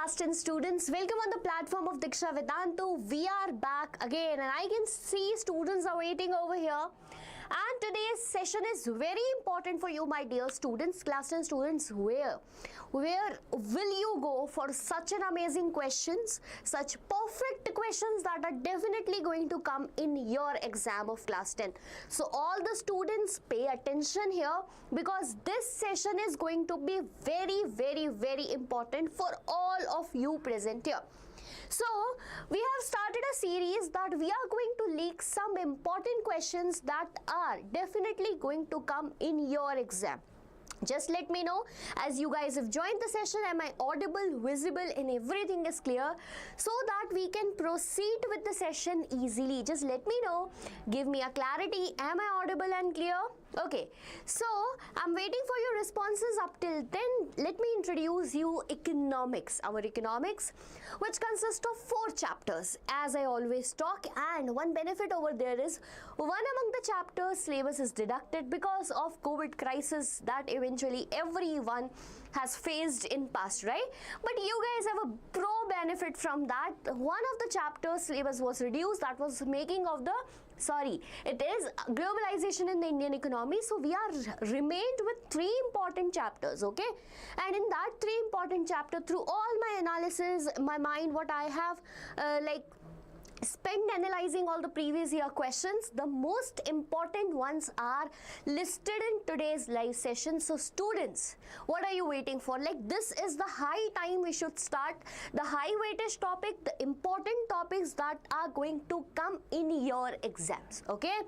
class 10 students, welcome on the platform of Deeksha Vedantu. We are back again and I can see students are waiting over here. And today's session is very important for you, my dear students, class 10 students. Where will you go for such an amazing questions, such perfect questions that are definitely going to come in your exam of class 10. So all the students pay attention here because this session is going to be very important for all of you present here. So we have started a series that we are going to leak some important questions that are definitely going to come in your exam. Just let me know as you guys have joined the session, am I audible, visible, and everything is clear so that we can proceed with the session easily. Just let me know, give me a clarity, am I audible and clear? Okay, so I'm waiting for your responses. Up till then, let me introduce you economics. Our economics, which consists of 4 chapters as I always talk, and one benefit over there is one among the chapters syllabus is deducted because of COVID crisis that eventually everyone has faced in past, right? But you guys have a pro benefit from that. One of the chapters syllabus was reduced, that was making of the it is globalization in the Indian economy. So we are remained with 3 important chapters, okay? And in that 3 important chapter, through all my analysis, my mind, what I have spent analyzing all the previous year questions, the most important ones are listed in today's live session. So students, what are you waiting for? Like, this is the high time we should start the high weightage topic, the important topics that are going to come in your exams, okay?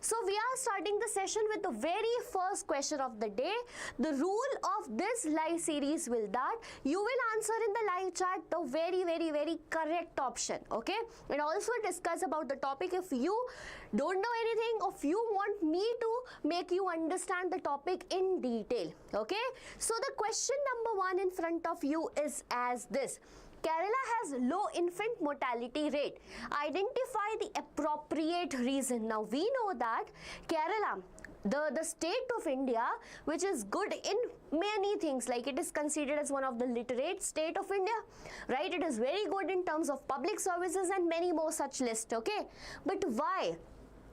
So we are starting the session with the very first question of the day. The rule of this live series will that you will answer in the live chat the very correct option, okay? And also discuss about the topic. If you don't know anything, or if you want me to make you understand the topic in detail, okay? So the question number 1 in front of you is as this: Kerala has low infant mortality rate. Identify the appropriate reason. Now we know that Kerala, the state of India, which is good in many things, like it is considered as one of the literate state of India, right? It is very good in terms of public services and many more such list, okay? But why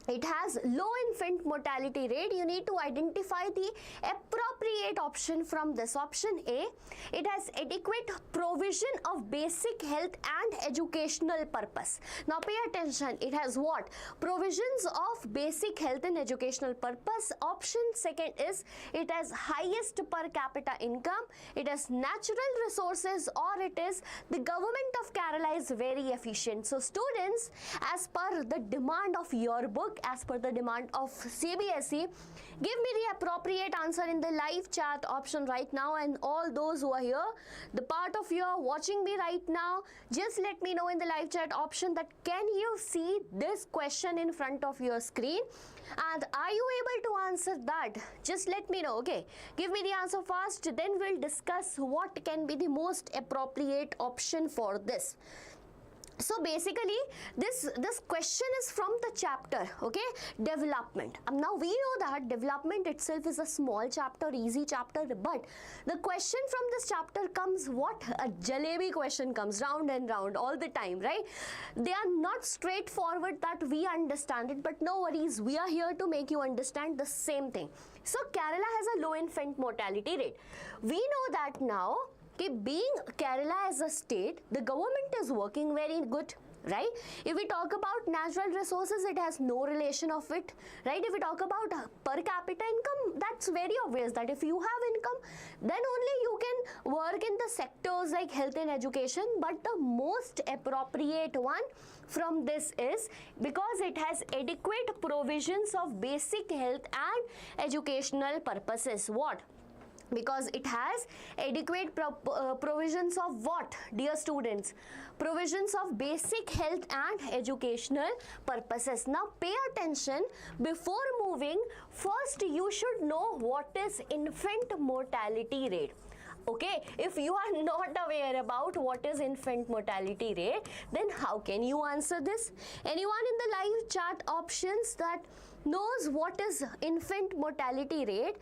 it has low infant mortality rate? You need to identify the appropriate option from this. Option A, it has adequate provision of basic health and educational purpose. Now pay attention, it has what? Provisions of basic health and educational purpose. Option second is it has highest per capita income, it has natural resources, or it is the government of Kerala is very efficient. So students, as per the demand of your book, as per the demand of CBSE, give me the appropriate answer in the live chat option right now. And all those who are here, the part of you are watching me right now, just let me know in the live chat option that can you see this question in front of your screen, and are you able to answer that? Just let me know, okay? Give me the answer first, then we'll discuss what can be the most appropriate option for this. So basically this question is from the chapter, okay, development. Now we know that development itself is a small chapter, easy chapter, but the question from this chapter comes what? A jalebi question comes round and round all the time, right? They are not straightforward that we understand it, but no worries, we are here to make you understand the same thing. So Kerala has a low infant mortality rate. We know that now. Being Kerala as a state, the government is working very good, right? If we talk about natural resources, it has no relation of it, right? If we talk about per capita income, that's very obvious that if you have income, then only you can work in the sectors like health and education. But the most appropriate one from this is because it has adequate provisions of basic health and educational purposes. What? Because it has adequate provisions of what, dear students? Provisions of basic health and educational purposes. Now pay attention, before moving, first you should know what is infant mortality rate. Okay, if you are not aware about what is infant mortality rate, then how can you answer this? Anyone in the live chat options that knows what is infant mortality rate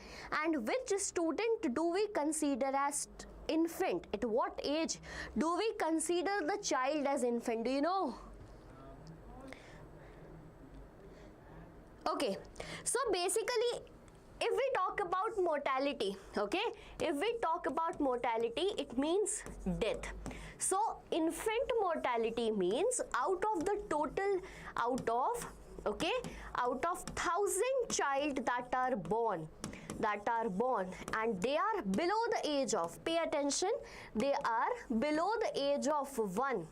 and which student do we consider as infant? At what age do we consider the child as infant? Do you know? Okay, so basically if we talk about mortality, okay, if we talk about mortality, it means death. So infant mortality means out of the total, out of 1,000 child that are born and they are below the age of, pay attention, they are below the age of 1,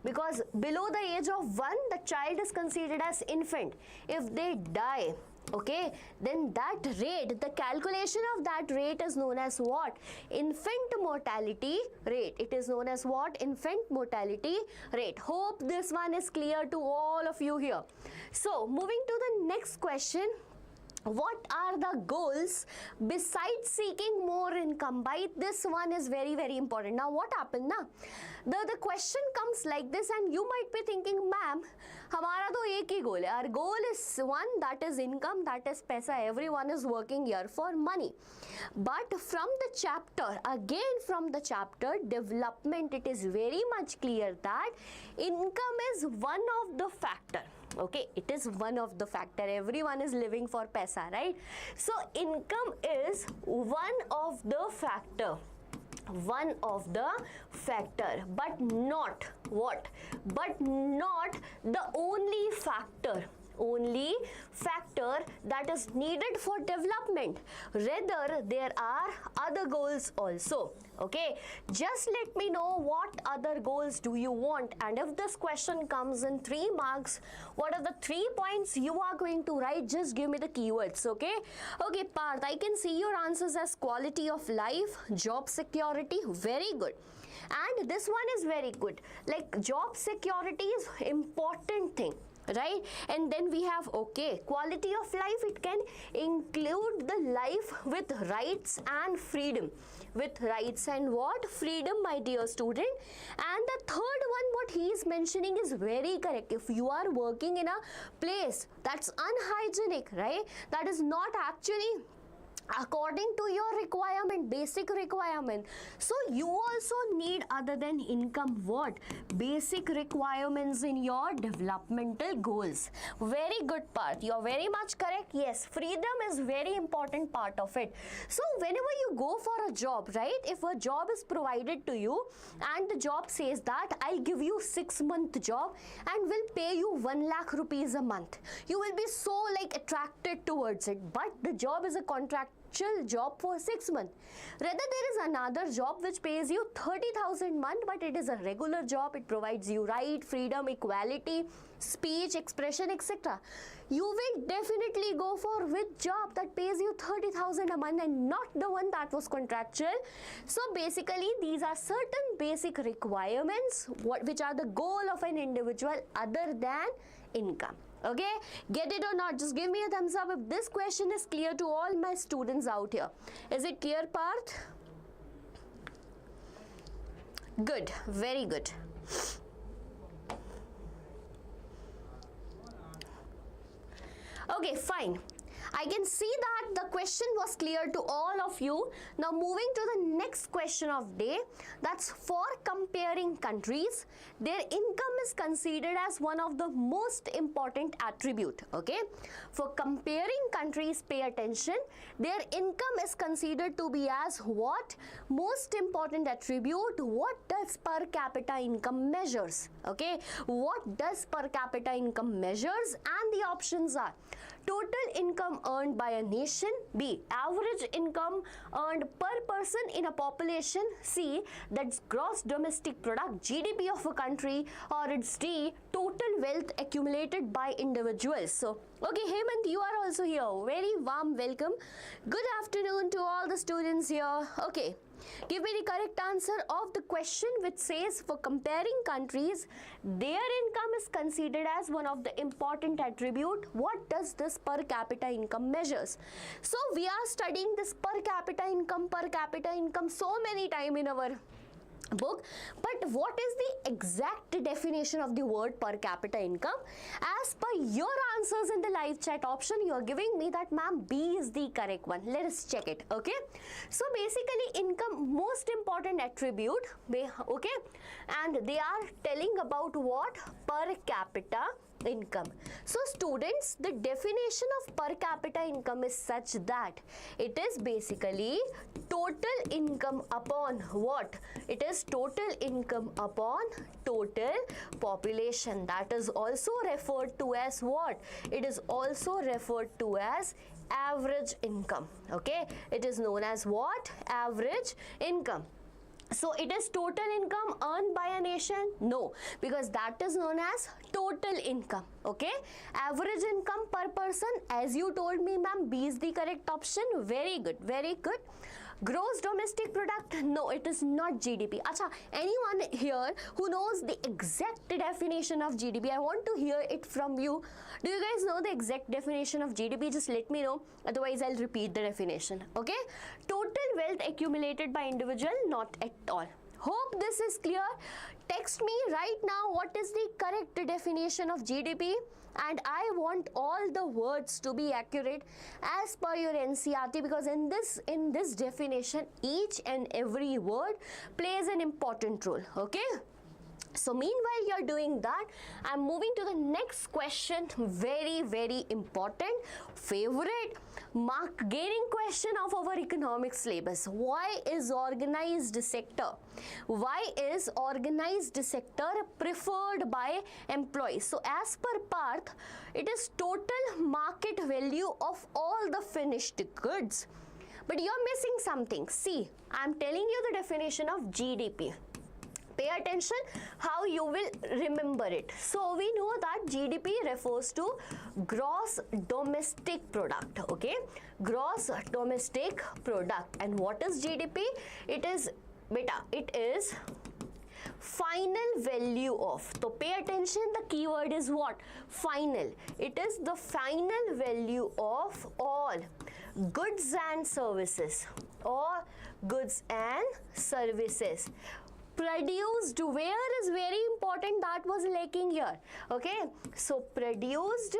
because below the age of 1 the child is considered as infant. If they die, okay, then that rate, the calculation of that rate is known as what? Infant mortality rate. It is known as what? Infant mortality rate. Hope this one is clear to all of you here. So moving to the next question. What are the goals besides seeking more income? By this one is very, very important. Now what happened na? The question comes like this, and you might be thinking, ma'am, हमारा तो एक ही goal है. Our goal is one, that is income, that is paisa. Everyone is working here for money. But from the chapter, again from the chapter development, it is very much clear that income is one of the factor. Okay, it is one of the factor. Everyone is living for paisa, right? So income is one of the factor, but not what? But not the only factor that is needed for development. Rather, there are other goals also. Okay, just let me know what other goals do you want, and if this question comes in 3 marks, what are the 3 points you are going to write? Just give me the keywords. Okay, Parth, I can see your answers as quality of life, job security. Very good. And this one is very good, like job security is important thing, right? And then we have, okay, quality of life, it can include the life with rights and freedom, with rights and what? Freedom, my dear student. And the third one, what he is mentioning is very correct. If you are working in a place that's unhygienic, right, that is not actually according to your requirement, basic requirement, so you also need, other than income, what? Basic requirements in your developmental goals. Very good part, you're very much correct. Yes, freedom is very important part of it. So whenever you go for a job, right, if a job is provided to you and the job says that I'll give you 6-month job and will pay you 1 lakh rupees a month, you will be so like attracted towards it. But the job is a contractual job for 6 months. Rather, there is another job which pays you 30,000 month, but it is a regular job. It provides you right, freedom, equality, speech, expression, etc. You will definitely go for which job that pays you 30,000 a month and not the one that was contractual. So basically these are certain basic requirements which are the goal of an individual other than income. Okay, get it or not? Just give me a thumbs up if this question is clear to all my students out here. Is it clear, Parth? Good, very good. Okay, fine. I can see that the question was clear to all of you. Now moving to the next question of day, that's for comparing countries. Their income is considered as one of the most important attribute. Okay, for comparing countries, pay attention. Their income is considered to be as what? Most important attribute. What does per capita income measures? Okay, what does per capita income measures? And the options are total income earned by a nation, B, average income earned per person in a population, C, that's gross domestic product, GDP of a country, or it's D, total wealth accumulated by individuals. So, okay, Hemant, you are also here. Very warm welcome. Good afternoon to all the students here. Okay. Give me the correct answer of the question which says for comparing countries, their income is considered as one of the important attribute. What does this per capita income measures? So we are studying this per capita income so many times in our book. But what is the exact definition of the word per capita income? As per your answers in the live chat option, you are giving me that ma'am B is the correct one. Let us check it. Okay, so basically income, most important attribute, okay, and they are telling about what? Per capita income. So students, the definition of per capita income is such that it is basically total income upon what? It is total income upon total population. That is also referred to as what? It is also referred to as average income. Okay, it is known as what? Average income. So it is total income earned by a nation? No, because that is known as total income. Okay, average income per person, as you told me ma'am, B is the correct option. Very good, very good. Gross domestic product? No, it is not GDP. Acha, anyone here who knows the exact definition of GDP? I want to hear it from you. Do you guys know the exact definition of GDP? Just let me know. Otherwise, I'll repeat the definition. Okay? Total wealth accumulated by individual, not at all. Hope this is clear. Text me right now what is the correct definition of GDP, and I want all the words to be accurate as per your NCERT, because in this definition each and every word plays an important role. Okay, so meanwhile you are doing that, I'm moving to the next question. Very important, favorite, mark gaining question of our economics syllabus. Why is organized sector preferred by employees? So as per Parth, it is total market value of all the finished goods. But you are missing something. See, I am telling you the definition of GDP. Pay attention how you will remember it. So we know that GDP refers to gross domestic product. Okay, gross domestic product. And what is GDP? It is, beta, it is final value of. So pay attention, the keyword is what? Final. It is the final value of all goods and services, or goods and services produced where is very important, that was lacking here. Okay, so produced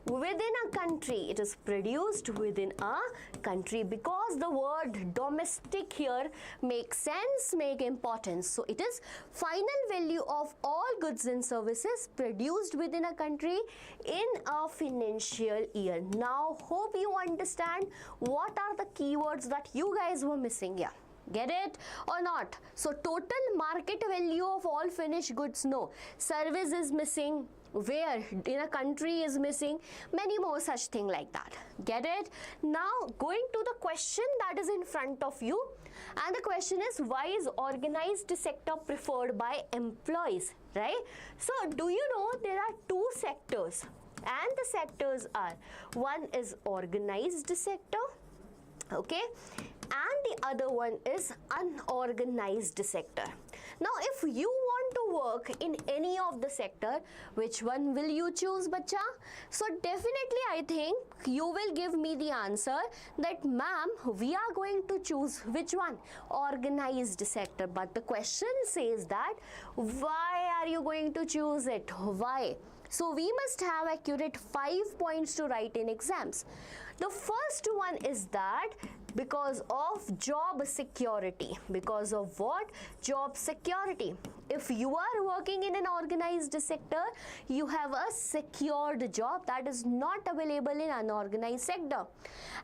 within a country, it is produced within a country, because the word domestic here makes sense, make importance. So it is final value of all goods and services produced within a country in a financial year. Now hope you understand what are the keywords that you guys were missing here. Get it or not? So total market value of all finished goods, no. Service is missing, where in a country is missing, many more such thing like that. Get it? Now going to the question that is in front of you, and the question is, why is organized sector preferred by employees, right? So do you know there are two sectors, and the sectors are, one is organized sector, okay, and the other one is unorganized sector. Now if you want to work in any of the sector, which one will you choose, bacha? So definitely I think you will give me the answer that ma'am, we are going to choose which one? Organized sector. But the question says that why are you going to choose it? Why? So we must have accurate 5 points to write in exams. The first one is that because of job security. Because of what? Job security. If you are working in an organized sector, you have a secured job that is not available in unorganized sector.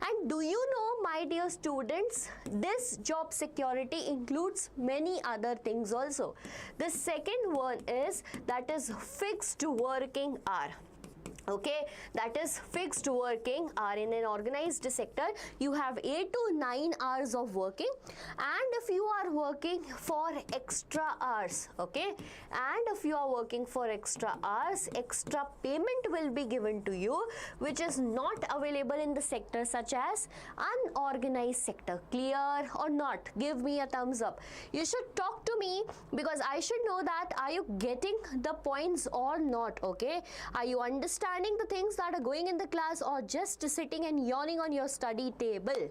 And do you know, my dear students, this job security includes many other things also. The second one is that is fixed working hour. Okay, that is fixed working hour. In an organized sector, you have 8 to 9 hours of working, and if you are working for extra hours, okay, and if you are working for extra hours, extra payment will be given to you, which is not available in the sector such as unorganized sector. Clear or not? Give me a thumbs up. You should talk to me, because I should know that are you getting the points or not. Okay, are you understanding the things that are going in the class, or just sitting and yawning on your study table?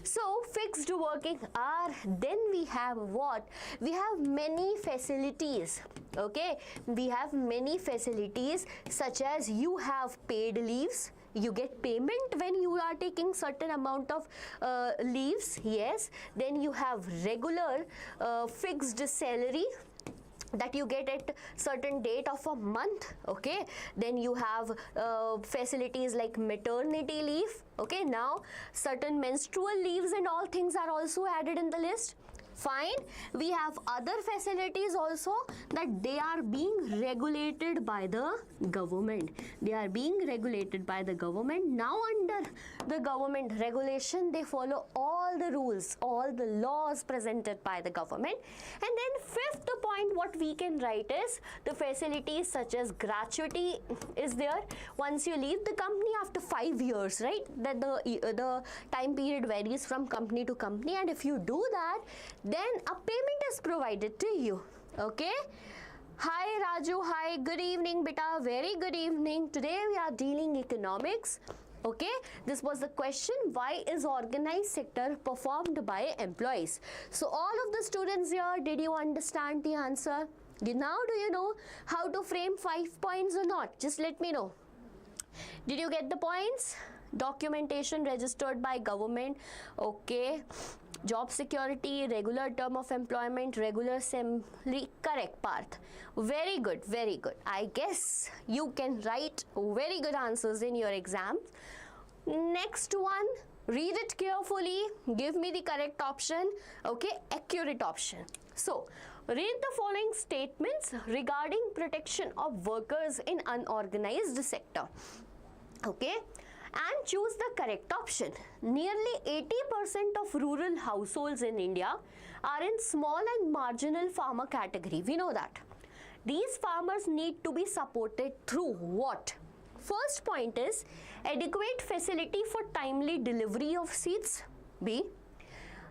So fixed working hour, then we have what? We have many facilities. Okay, we have many facilities such as you have paid leaves. You get payment when you are taking certain amount of leaves. Yes, then you have regular fixed salary that you get at certain date of a month. Okay, then you have facilities like maternity leave. Okay, now certain menstrual leaves and all things are also added in the list. Fine. We have other facilities also that they are being regulated by the government. They are being regulated by the government. Now under the government regulation, they follow all the rules, all the laws presented by the government. And then fifth point what we can write is the facilities such as gratuity is there once you leave the company after 5 years, right? That the time period varies from company to company, and if you do that, then a payment is provided to you. Okay. Hi Raju, hi, good evening beta, very good evening. Today we are dealing economics. Okay, this was the question, why is organized sector performed by employees? So all of the students here, did you understand the answer? Now do you know how to frame 5 points or not? Just let me know. Did you get the points? Documentation registered by government. Okay. Job security, regular term of employment, regular assembly, correct path. Very good, very good. I guess you can write very good answers in your exams. Next one, read it carefully, give me the correct option. Okay, accurate option. So, read the following statements regarding protection of workers in unorganized sector. Okay, and choose the correct option. Nearly 80% of rural households in India are in small and marginal farmer category. We know that. These farmers need to be supported through what? First point is adequate facility for timely delivery of seeds. B.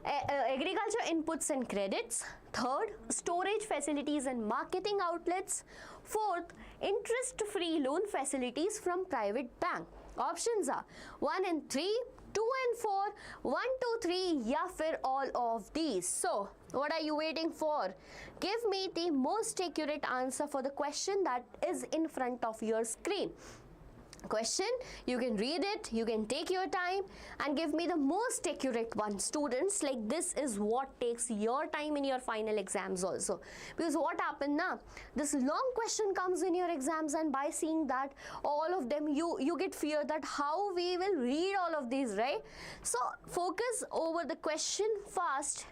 Agriculture inputs and credits. Third, storage facilities and marketing outlets. Fourth, interest-free loan facilities from private bank. Options are 1 and 3, 2 and 4, 1, 2, 3, ya fir all of these. So, what are you waiting for? Give me the most accurate answer for the question that is in front of your screen. Question, you can read it, you can take your time and give me the most accurate one. Students, like this is what takes your time in your final exams also, because what happened now, this long question comes in your exams, and by seeing that all of them you get fear that how we will read all of these, right? So focus over the question fast.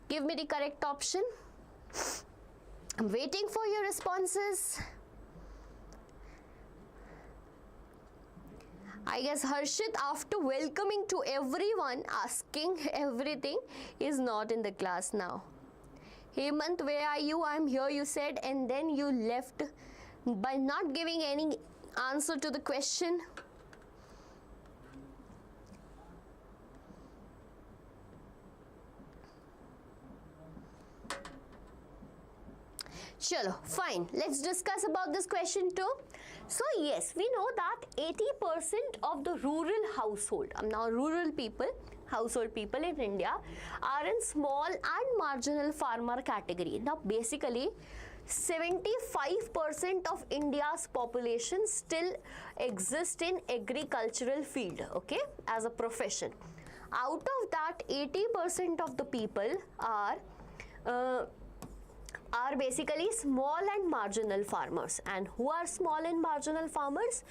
Give me the correct option. I'm waiting for your responses. I guess Harshit, after welcoming to everyone, asking everything, is not in the class now. Hemant, where are you? I'm here, you said, and then you left by not giving any answer to the question. Chalo, fine. Let's discuss about this question too. So yes, we know that 80% of the rural household, now rural people, household people in India are in small and marginal farmer category. Now basically 75% of India's population still exist in agricultural field, okay, as a profession. Out of that, 80% of the people are basically small and marginal farmers. And who are small and marginal farmers?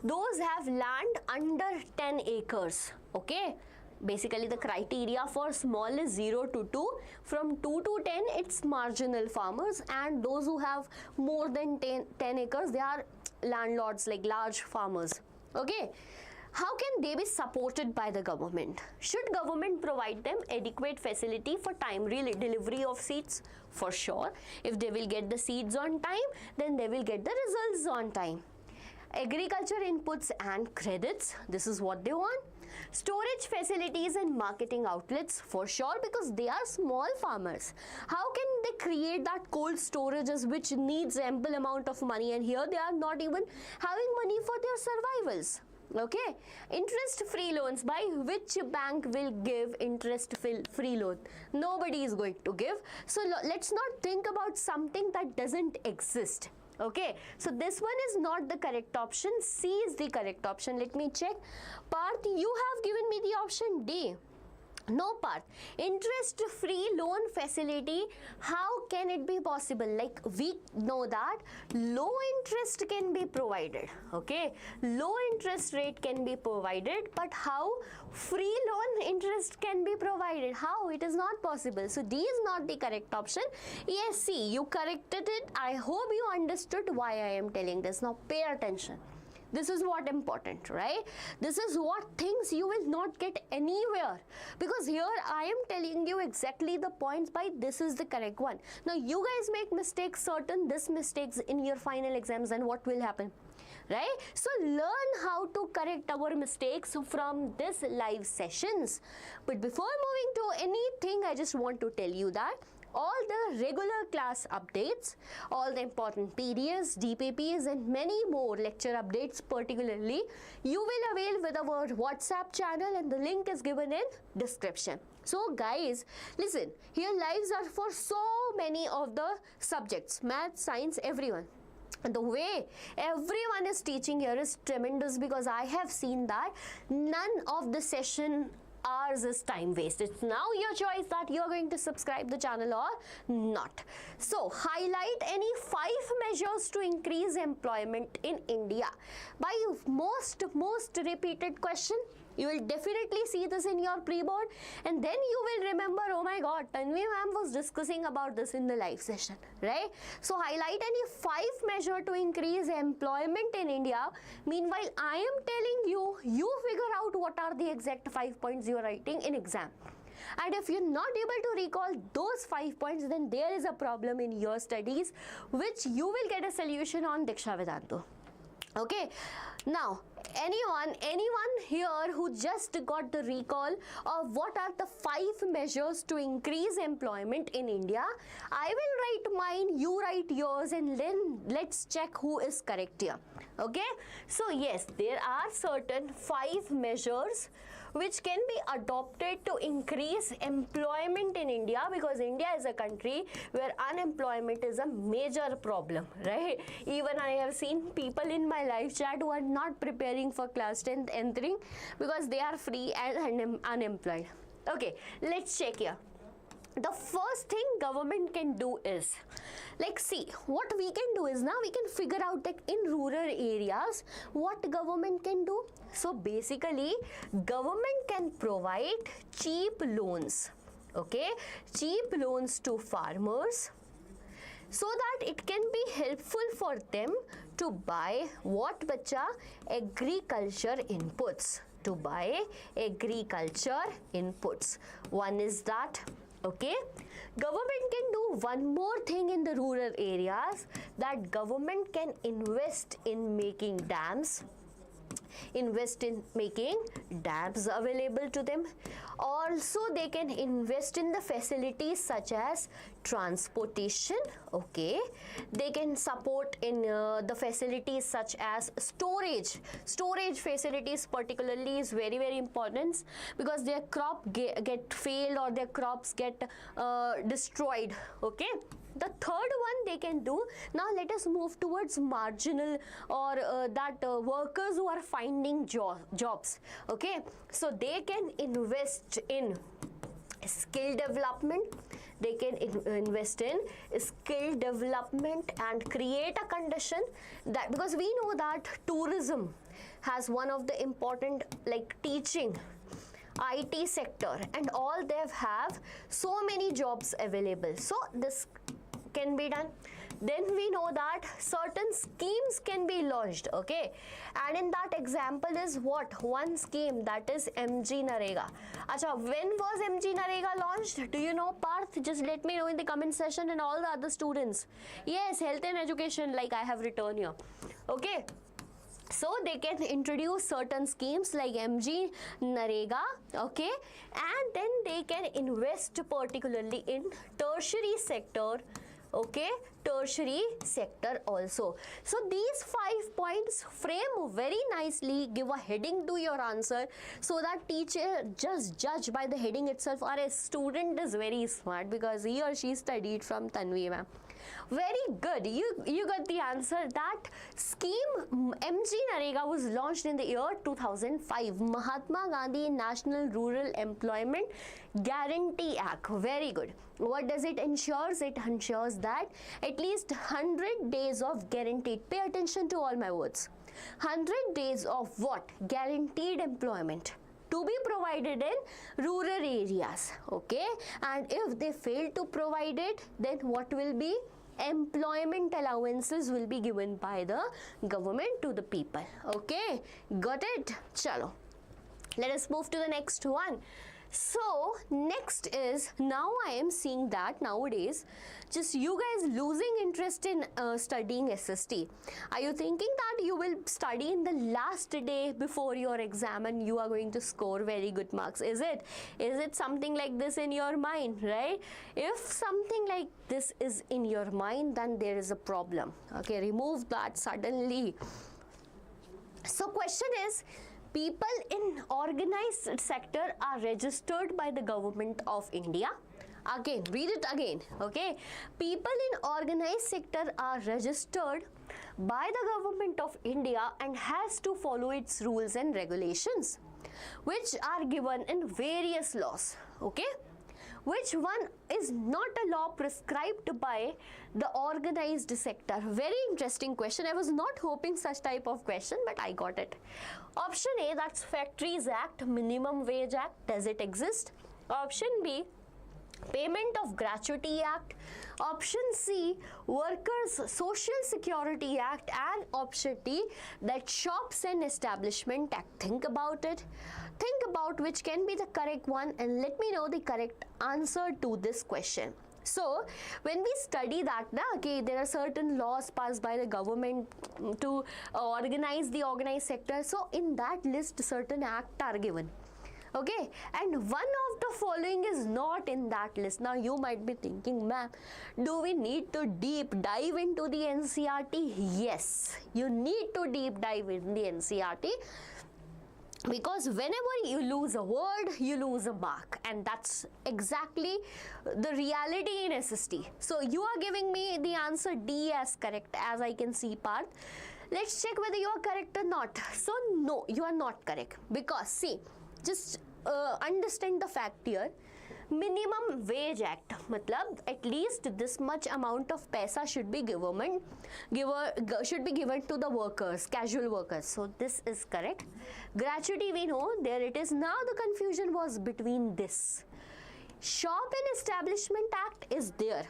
Those have land under 10 acres. Okay, basically the criteria for small is 0 to 2. From 2 to 10 it's marginal farmers, and those who have more than 10 acres, they are landlords, like large farmers. Okay, how can they be supported by the government? Should government provide them adequate facility for timely delivery of seeds? For sure. If they will get the seeds on time, then they will get the results on time. Agriculture inputs and credits, this is what they want. Storage facilities and marketing outlets, for sure, because they are small farmers. How can they create that cold storages which needs ample amount of money, and here they are not even having money for their survivals. Okay, interest free loans. By which bank will give interest free loan? Nobody is going to give. So let's not think about something that doesn't exist. Okay, so this one is not the correct option. C is the correct option. Let me check. Parth, you have given me the option D. No, Parth. Interest-free loan facility, how can it be possible? Like, we know that low interest can be provided, okay? Low interest rate can be provided, but how free loan interest can be provided? How? It is not possible. So, D is not the correct option. Yes, C, you corrected it. I hope you understood why I am telling this. Now, pay attention. This is what important, right? This is what things you will not get anywhere, because here I am telling you exactly the points by this is the correct one. Now you guys make mistakes, certain this mistakes in your final exams, and what will happen, right? So learn how to correct our mistakes from this live sessions. But before moving to anything, I just want to tell you that all the regular class updates, all the important PDFs, DPPs and many more lecture updates particularly, you will avail with our WhatsApp channel, and the link is given in description. So guys, listen, here lives are for so many of the subjects, math, science, everyone. The way everyone is teaching here is tremendous, because I have seen that none of the session hours is time waste. It's now your choice that you're going to subscribe the channel or not. So highlight any 5 measures to increase employment in India. By most repeated question, you will definitely see this in your pre-board, and then you will remember, oh my god, Tanvi Ma'am was discussing about this in the live session, right? So highlight any 5 measure to increase employment in India. Meanwhile, I am telling you, you figure out what are the exact 5 points you are writing in exam. And if you're not able to recall those 5 points, then there is a problem in your studies, which you will get a solution on Deeksha Vedantu. Okay, now anyone here who just got the recall of what are the 5 measures to increase employment in India, I will write mine, you write yours, and then let's check who is correct here. Okay, so yes, there are certain 5 measures which can be adopted to increase employment in India, because India is a country where unemployment is a major problem, right? Even I have seen people in my live chat who are not preparing for class 10th entering because they are free and unemployed. Okay, let's check here. The first thing government can do is, like, see, what we can do is, now we can figure out that in rural areas what government can do. So basically government can provide cheap loans, okay, cheap loans to farmers, so that it can be helpful for them to buy what, bacha? Agriculture inputs, to buy agriculture inputs. One is that. Okay, government can do one more thing in the rural areas, that government can invest in making dams, available to them. Also they can invest in the facilities such as transportation, okay, they can support in the facilities such as storage facilities particularly is very, very important, because their crop get failed or their crops get destroyed. Okay, the third one they can do. Now let us move towards marginal or workers who are finding jobs. Okay, so they can invest in skill development, they can invest in skill development and create a condition that, because we know that tourism has one of the important, like teaching, IT sector and all, they have so many jobs available, so this can be done. Then we know that certain schemes can be launched, okay, and in that example is what? One scheme, that is MG Narega. Acha, when was MG Narega launched? Do you know, Parth? Just let me know in the comment section, and all the other students. Yes, health and education, like I have written here. Okay, so they can introduce certain schemes like MG Narega, okay, and then they can invest particularly in tertiary sector okay, tertiary sector also. So these 5 points frame very nicely, give a heading to your answer, so that teacher just judge by the heading itself, or a student is very smart because he or she studied from Tanvi Ma'am. Very good, you got the answer. That scheme MG Narega was launched in the year 2005, Mahatma Gandhi National Rural Employment Guarantee Act. Very good. What does it ensures? It ensures that at least 100 days of guaranteed, pay attention to all my words, 100 days of what? Guaranteed employment to be provided in rural areas, okay? And if they fail to provide it, then what will be? Employment allowances will be given by the government to the people, okay? Got it? Chalo. Let us move to the next one. So next is, now I am seeing that nowadays just you guys losing interest in studying SST. Are you thinking that you will study in the last day before your exam and you are going to score very good marks? Is it something like this in your mind, right? If something like this is in your mind, then there is a problem, okay? Remove that suddenly. So question is, people in organized sector are registered by the government of India. Again, read it again, okay? People in organized sector are registered by the government of India and has to follow its rules and regulations, which are given in various laws, okay? Which one is not a law prescribed by the organized sector? Very interesting question. I was not hoping such type of question, but I got it. Option A, that's Factories Act, Minimum Wage Act. Does it exist? Option B, Payment of Gratuity Act. Option C, Workers Social Security Act. And option D, that Shops and Establishment Act. Think about it. Think about which can be the correct one and let me know the correct answer to this question. So when we study that, okay, there are certain laws passed by the government to organize the organized sector. So in that list, certain acts are given. Okay, and one of the following is not in that list. Now you might be thinking, ma'am, do we need to deep dive into the NCERT? Yes, you need to deep dive in the NCERT, because whenever you lose a word, you lose a mark, and that's exactly the reality in SST. So you are giving me the answer D as correct, as I can see, Parth. Let's check whether you are correct or not. So no, you are not correct, because see, just understand the fact here. Minimum Wage Act, matlab at least this much amount of paisa should be given to the workers, casual workers. So this is correct. Gratuity, we know, there it is. Now the confusion was between this. Shop and Establishment Act is there,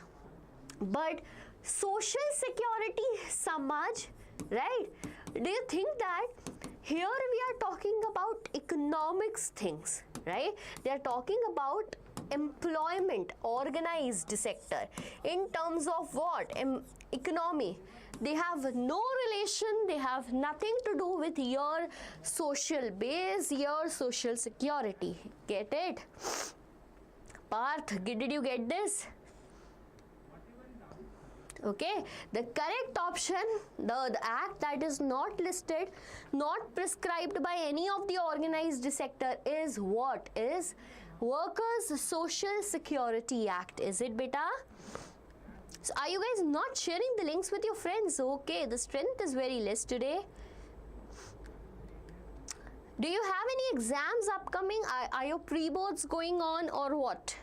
but Social Security Samaj, right? Do you think that here we are talking about economics things, right? They are talking about employment, organized sector, in terms of what? Economy. They have no relation, they have nothing to do with your social base, your social security. Get it? Parth, did you get this? Okay, the correct option, the act that is not listed, not prescribed by any of the organized sector is what? Is Workers Social Security Act. Is it, beta? So are you guys not sharing the links with your friends? Okay, the strength is very less today. Do you have any exams upcoming? Are your pre-boards going on or what?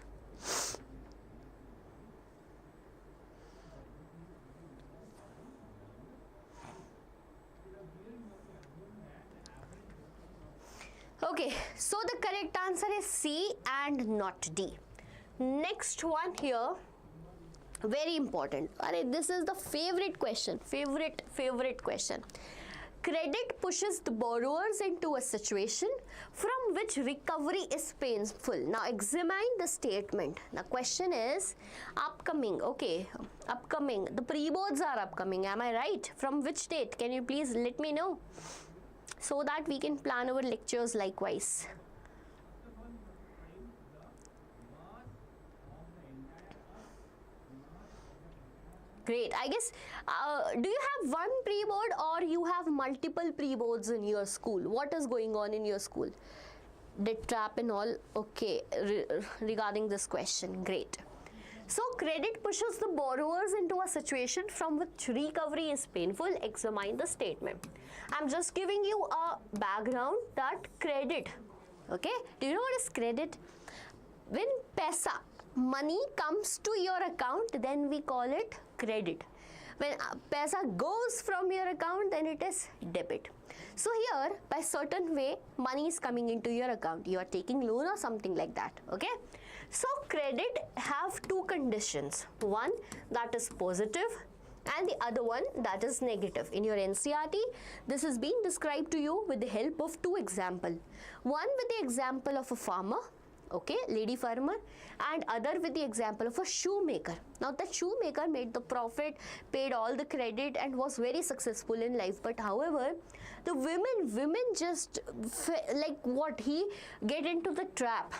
Okay, so the correct answer is C and not D. Next one here, very important. Alright, this is the favorite question, favorite question. Credit pushes the borrowers into a situation from which recovery is painful. Now examine the statement. Now question is upcoming. Okay, upcoming. The pre-boards are upcoming. Am I right? From which date? Can you please let me know, so that we can plan our lectures likewise. Great. I guess, do you have one pre-board or you have multiple pre-boards in your school? What is going on in your school? Debt trap and all. Okay, regarding this question, great. So credit pushes the borrowers into a situation from which recovery is painful. Examine the statement. I'm just giving you a background that credit. Okay, do you know what is credit? When paisa, money comes to your account, then we call it credit. When paisa goes from your account, then it is debit. So here, by certain way, money is coming into your account. You are taking loan or something like that. Okay. So credit have two conditions. One that is positive and the other one that is negative. In your NCERT, this is being described to you with the help of two examples. One with the example of a farmer, okay, lady farmer, and other with the example of a shoemaker. Now that shoemaker made the profit, paid all the credit and was very successful in life. But however, the women just like what he get into the trap.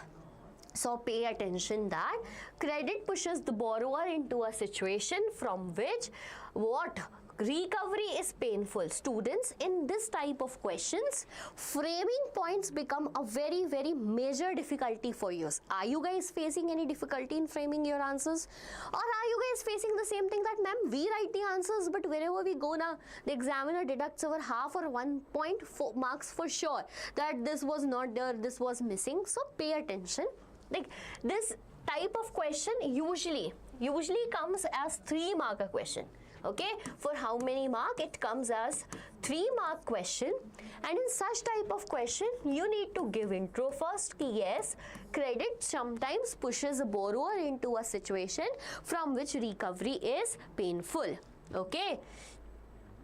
So pay attention that credit pushes the borrower into a situation from which what recovery is painful. Students, in this type of questions, framing points become a very major difficulty for you. Are you guys facing any difficulty in framing your answers? Or are you guys facing the same thing that, ma'am, we write the answers, but wherever we go now, the examiner deducts our half or 1.4 marks for sure that this was not there, this was missing. So pay attention. Like this type of question usually comes as 3 mark question. Okay, for how many mark? It comes as 3 mark question, and in such type of question you need to give intro first. Yes, credit sometimes pushes a borrower into a situation from which recovery is painful. Okay,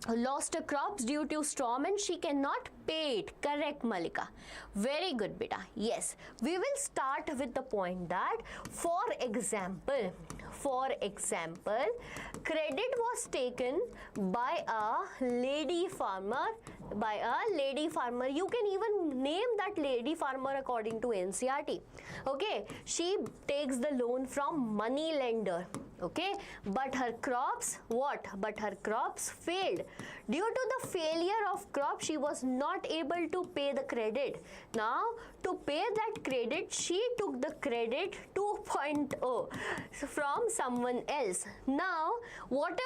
lost her crops due to storm and she cannot pay it. Correct, Malika. Very good, beta. Yes, we will start with the point that for example, credit was taken by a lady farmer. You can even name that lady farmer according to NCERT. Okay, she takes the loan from money lender. Okay, but her crops, what? But her crops failed. Due to the failure of crop, she was not able to pay the credit. Now, to pay that credit, she took the credit 2.0 from someone else. Now, what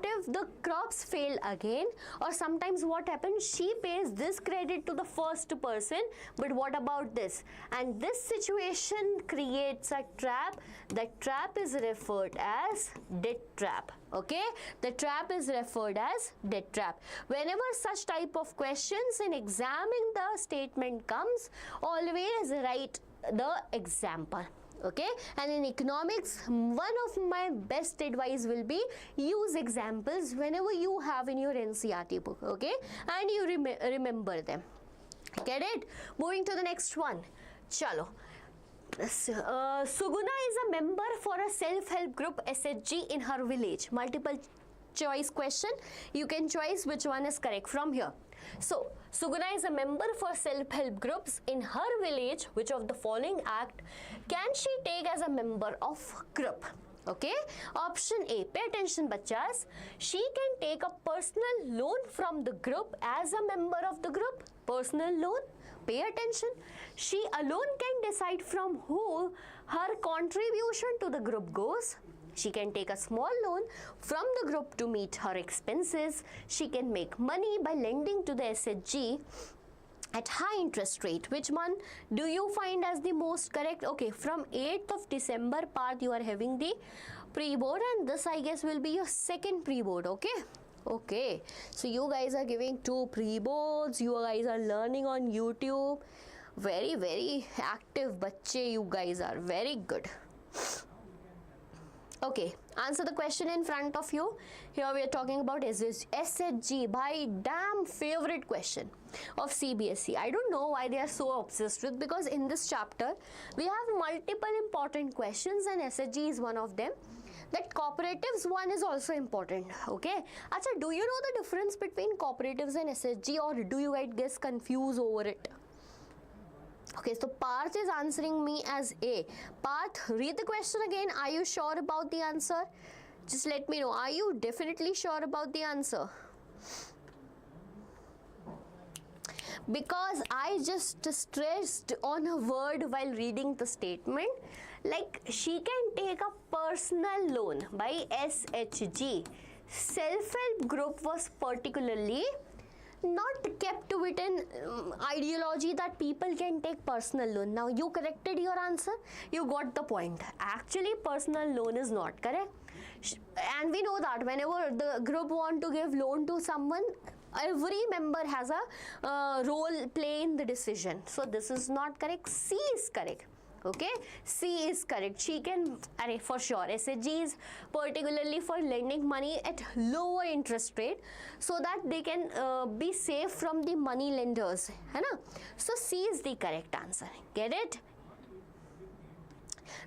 if the crops fail again? Or sometimes what happens? She pays this credit to the first person, but what about this? And this situation creates a trap. That trap is referred as debt trap. Okay, the trap is referred as debt trap. Whenever such type of questions in examining the statement comes, always write the example. Okay, and in economics, one of my best advice will be use examples whenever you have in your NCERT book. Okay, and you remember them. Get it? Moving to the next one. Chalo. Suguna is a member for a self-help group SHG in her village. Multiple choice question. You can choose which one is correct from here. So, Suguna is a member for self-help groups in her village. Which of the following act can she take as a member of group? Okay, option A. Pay attention, bachas. She can take a personal loan from the group as a member of the group. Personal loan. Pay attention. She alone can decide from who her contribution to the group goes. She can take a small loan from the group to meet her expenses. She can make money by lending to the SHG at high interest rate. Which one do you find as the most correct? Okay, from 8th of December part you are having the pre-board, and this I guess will be your second pre-board. Okay. Okay, so you guys are giving 2 pre-boards. You guys are learning on YouTube. Very active bache. You guys are very good. Okay, answer the question in front of you. Here we are talking about SHG, by damn favorite question of CBSE. I don't know why they are so obsessed with, because in this chapter we have multiple important questions and SHG is one of them. That cooperatives one is also important. Okay, Acha, do you know the difference between cooperatives and SHG, or do you guys get confused over it? Okay, so Parth is answering me as A. Parth, read the question again. Are you sure about the answer? Just let me know. Are you definitely sure about the answer? Because I just stressed on a word while reading the statement, like she can take a personal loan by SHG. Self-help group was particularly not kept with an ideology that people can take personal loan. Now you corrected your answer, you got the point. Actually personal loan is not correct, and we know that whenever the group want to give loan to someone, every member has a role play in the decision. So this is not correct. C is correct. Okay, C is correct. She can, for sure, SHG is particularly for lending money at lower interest rate so that they can be safe from the money lenders. Hai na? So C is the correct answer. Get it?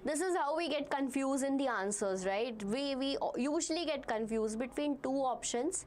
This is how we get confused in the answers, right? We usually get confused between two options.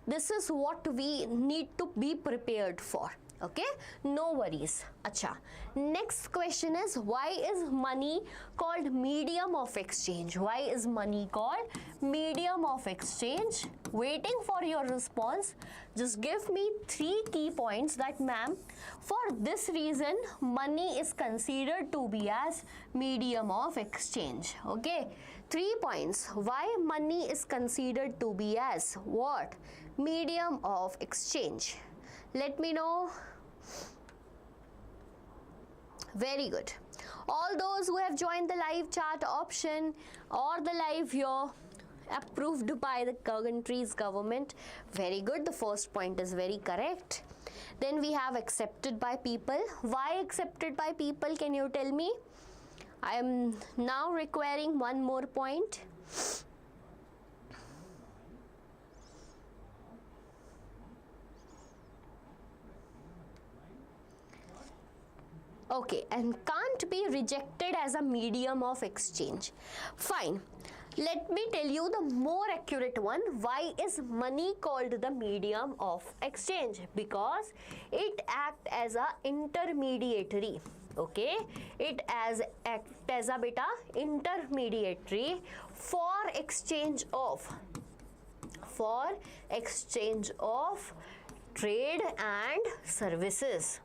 This is what we need to be prepared for. Okay, no worries. Acha. Next question is, why is money called medium of exchange? Why is money called medium of exchange? Waiting for your response. Just give me 3 key points that, ma'am, for this reason money is considered to be as medium of exchange. Okay, 3 points. Why money is considered to be as what? Medium of exchange. Let me know. Very good. All those who have joined the live chat option or the live here, approved by the country's government. Very good. The first point is very correct. Then we have accepted by people. Why accepted by people? Can you tell me? I am now requiring one more point. Okay, and can't be rejected as a medium of exchange. Fine. Let me tell you the more accurate one. Why is money called the medium of exchange? Because it acts as a intermediary. Okay, it act as a beta intermediary for exchange of trade and services.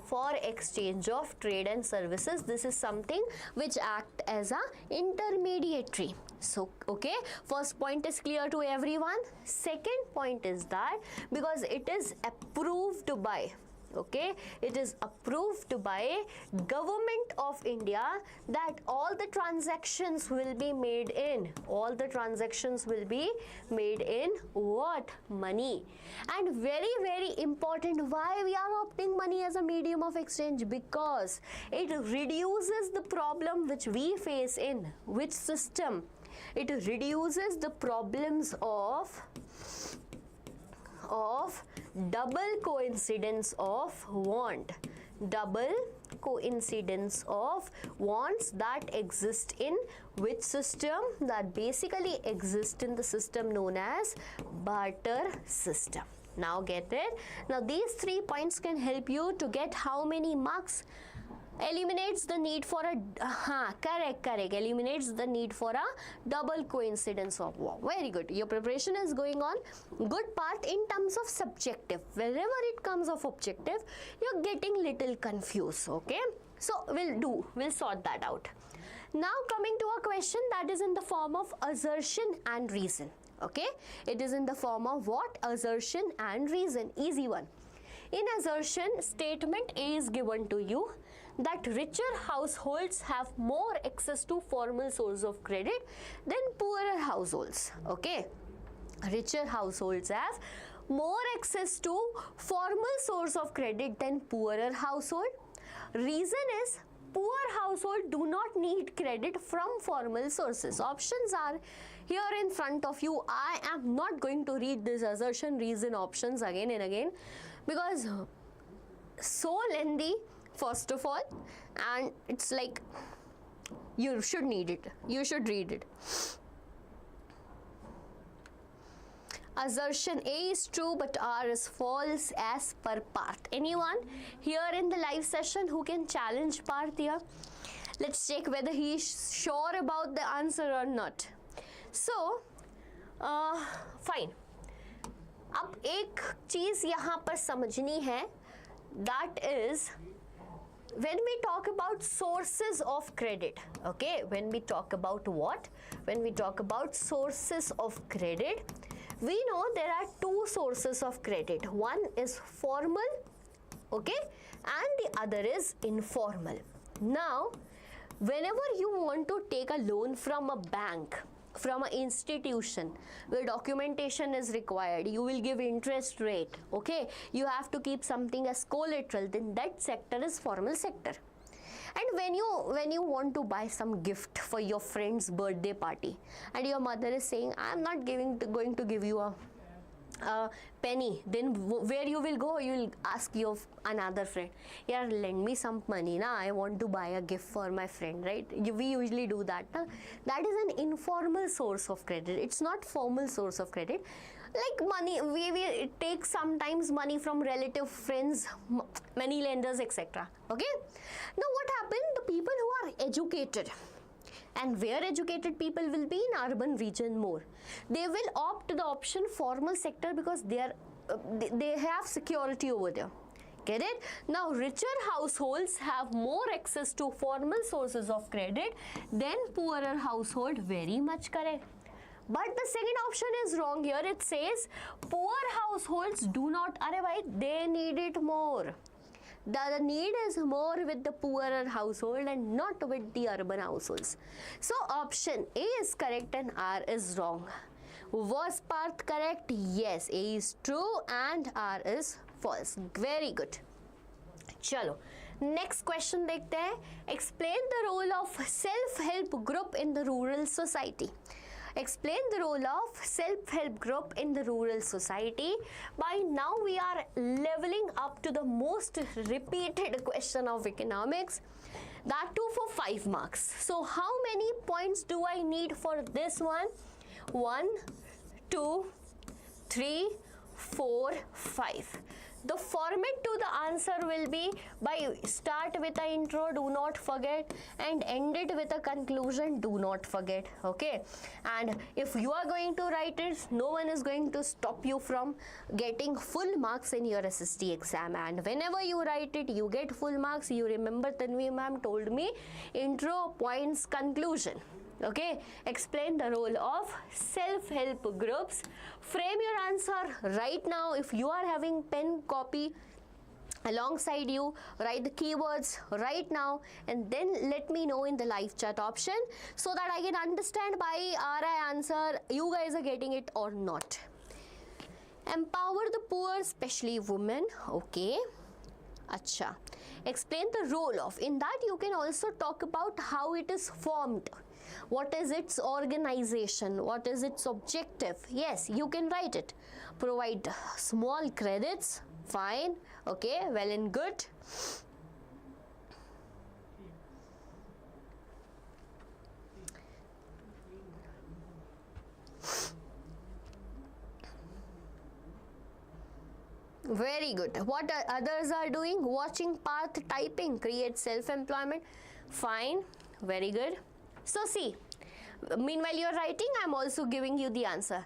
For exchange of trade and services, this is something which act as a intermediary. So okay, first point is clear to everyone. Second point is that because it is approved by, okay, it is approved by Government of India that all the transactions will be made in what? Money. And very, very important, why we are opting money as a medium of exchange? Because it reduces the problem which we face in which system? It reduces the problems of double coincidence of want. Double coincidence of wants that exist in which system? That basically exist in the system known as barter system. Now get it? Now these 3 points can help you to get how many marks? Eliminates the need for a correct, eliminates the need for a double coincidence of war. Very good. Your preparation is going on good part in terms of subjective. Wherever it comes of objective, you're getting little confused. Okay, so we'll sort that out. Now coming to a question that is in the form of assertion and reason. Okay, it is in the form of what? Assertion and reason. Easy one. In assertion, statement A is given to you that richer households have more access to formal source of credit than poorer households. Okay, richer households have more access to formal source of credit than poorer household. Reason is poor household do not need credit from formal sources. Options are here in front of you. I am not going to read this assertion reason options again and again because so lengthy first of all, and it's like you should need it, you should read it. Assertion A is true but R is false as per Parth. Anyone here in the live session who can challenge Parth here? Let's check whether he is sure about the answer or not. So, fine. अब एक चीज यहाँ पर समझनी है, that is when we talk about sources of credit. Okay, when we talk about what? When we talk about sources of credit, we know there are two sources of credit. One is formal, okay, and the other is informal. Now, whenever you want to take a loan from a bank, from an institution where documentation is required, you will give interest rate, okay, you have to keep something as collateral, then that sector is formal sector. And when you want to buy some gift for your friend's birthday party and your mother is saying, I am not going to give you a penny, then where you will go? You will ask your another friend, yeah, lend me some money, na, I want to buy a gift for my friend, right? We usually do that, na? That is an informal source of credit. It's not formal source of credit. Like money, we take sometimes money from relative, friends, many lenders, etc. Okay. Now what happened? The people who are educated, and where educated people will be in urban region more, they will opt the option formal sector because they have security over there. Get it? Now richer households have more access to formal sources of credit than poorer household. Very much correct. But the second option is wrong here. It says poor households do not, they need it more. The need is more with the poorer household and not with the urban households. So option A is correct and R is wrong. Was Parth correct? Yes, A is true and R is false. Very good. Chalo. Next question dekhte hain. Explain the role of self-help group in the rural society. Explain the role of self-help group in the rural society. By now we are leveling up to the most repeated question of economics, that too for 5 marks. So how many points do I need for this one? 1, 2, 3, 4, 5. The format to the answer will be by start with an intro, do not forget, and end it with a conclusion, do not forget. Okay, and if you are going to write it, no one is going to stop you from getting full marks in your SST exam. And whenever you write it, you get full marks. You remember Tanvi Ma'am told me intro, points, conclusion. Okay, explain the role of self-help groups. Frame your answer right now. If you are having pen, copy alongside you, write the keywords right now and then let me know in the live chat option so that I can understand by RI answer you guys are getting it or not. Empower the poor, especially women. Okay. Acha. Explain the role of. In that you can also talk about how it is formed. What is its organization? What is its objective? Yes, you can write it. Provide small credits. Fine. Okay, well and good. Very good. What others are doing? Watching, Parth, typing, create self-employment. Fine. Very good. So see, meanwhile you are writing, I am also giving you the answer.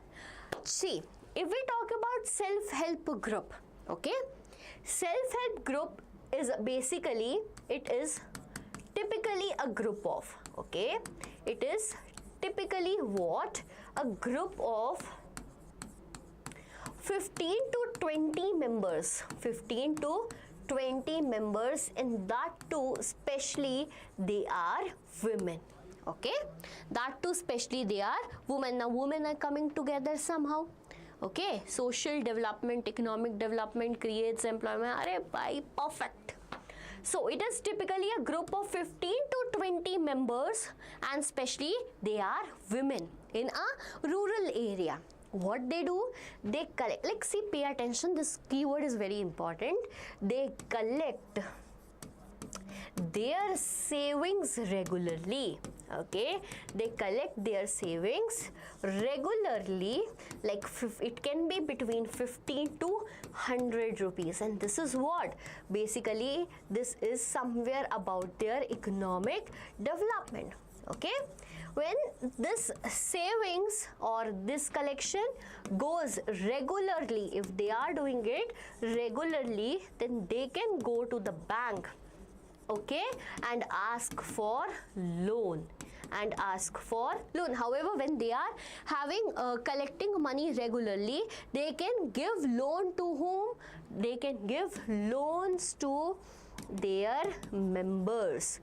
See, if we talk about self-help group, okay, self-help group is basically, it is typically a group of, okay, it is typically what? A group of 15 to 20 members, 15 to 20 members, and that too especially they are women. Okay, that too especially they are women. Now women are coming together somehow. Okay, social development, economic development creates employment. Arey bhai, perfect. So it is typically a group of 15 to 20 members and especially they are women in a rural area. What they do? They collect, like see, pay attention, this keyword is very important. They collect their savings regularly. Okay, they collect their savings regularly, like it can be between 50 to 100 rupees, and this is what basically this is somewhere about their economic development. Okay, when this savings or this collection goes regularly, if they are doing it regularly, then they can go to the bank, okay, and ask for loan. However, when they are having collecting money regularly, they can give loan to whom? They can give loans to their members,